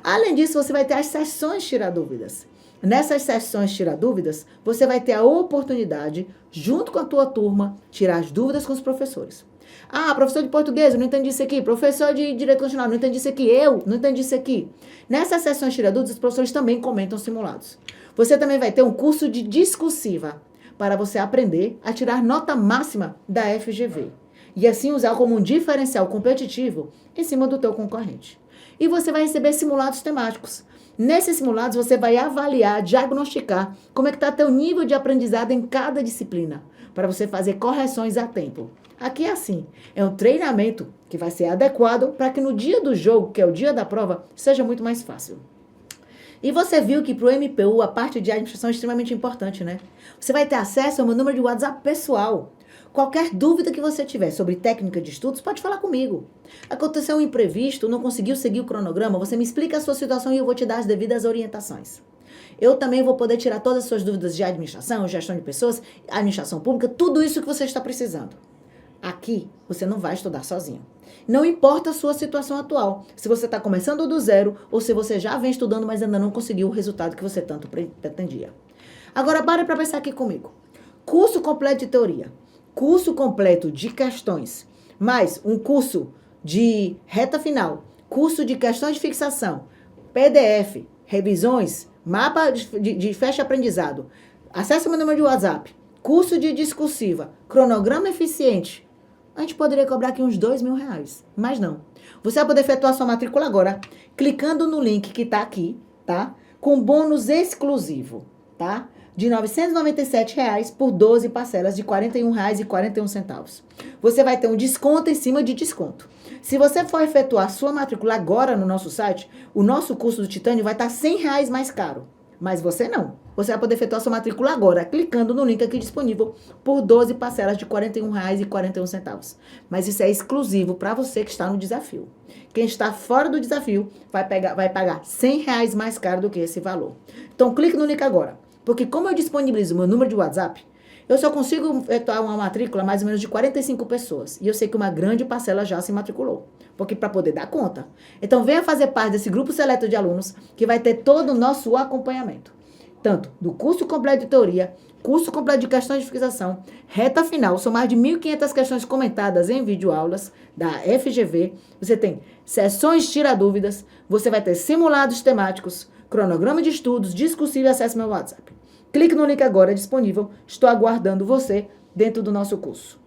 Além disso, você vai ter as sessões Tira Dúvidas. Nessas sessões Tira Dúvidas, você vai ter a oportunidade, junto com a tua turma, tirar as dúvidas com os professores. Ah, professor de português, eu não entendi isso aqui. Professor de direito constitucional, não entendi isso aqui. Eu não entendi isso aqui. Nessas sessões Tira Dúvidas, os professores também comentam simulados. Você também vai ter um curso de discursiva para você aprender a tirar nota máxima da FGV. E assim usar como um diferencial competitivo em cima do teu concorrente. E você vai receber simulados temáticos. Nesses simulados, você vai avaliar, diagnosticar como é que está teu nível de aprendizado em cada disciplina, para você fazer correções a tempo. Aqui é assim, é um treinamento que vai ser adequado para que no dia do jogo, que é o dia da prova, seja muito mais fácil. E você viu que para o MPU a parte de administração é extremamente importante, né? Você vai ter acesso ao meu número de WhatsApp pessoal, Qualquer dúvida que você tiver sobre técnica de estudos, pode falar comigo. Aconteceu um imprevisto, não conseguiu seguir o cronograma, você me explica a sua situação e eu vou te dar as devidas orientações. Eu também vou poder tirar todas as suas dúvidas de administração, gestão de pessoas, administração pública, tudo isso que você está precisando. Aqui, você não vai estudar sozinho. Não importa a sua situação atual, se você está começando do zero ou se você já vem estudando, mas ainda não conseguiu o resultado que você tanto pretendia. Agora, para pensar aqui comigo. Curso completo de teoria, curso completo de questões, mais um curso de reta final, curso de questões de fixação, PDF, revisões, mapa de fecha aprendizado, acesse meu número de WhatsApp, curso de discursiva, cronograma eficiente. A gente poderia cobrar aqui uns R$2.000, mas não. Você vai poder efetuar sua matrícula agora, clicando no link que está aqui, tá? Com bônus exclusivo, tá? De R$ 997 por 12 parcelas de R$ 41,41. Você vai ter um desconto em cima de desconto. Se você for efetuar sua matrícula agora no nosso site, o nosso curso do Titânio vai estar R$100 mais caro. Mas você não. Você vai poder efetuar sua matrícula agora, clicando no link aqui disponível por 12 parcelas de R$ 41,41. Mas isso é exclusivo para você que está no desafio. Quem está fora do desafio vai pagar R$100 mais caro do que esse valor. Então, clique no link agora. Porque como eu disponibilizo meu número de WhatsApp, eu só consigo efetuar uma matrícula mais ou menos de 45 pessoas. E eu sei que uma grande parcela já se matriculou. Porque para poder dar conta. Então, venha fazer parte desse grupo seleto de alunos que vai ter todo o nosso acompanhamento. Tanto do curso completo de teoria, curso completo de questões de fixação, reta final, são mais de 1.500 questões comentadas em videoaulas da FGV. Você tem sessões tira-dúvidas, você vai ter simulados temáticos, cronograma de estudos, discursivo e acesse meu WhatsApp. Clique no link agora disponível. Estou aguardando você dentro do nosso curso.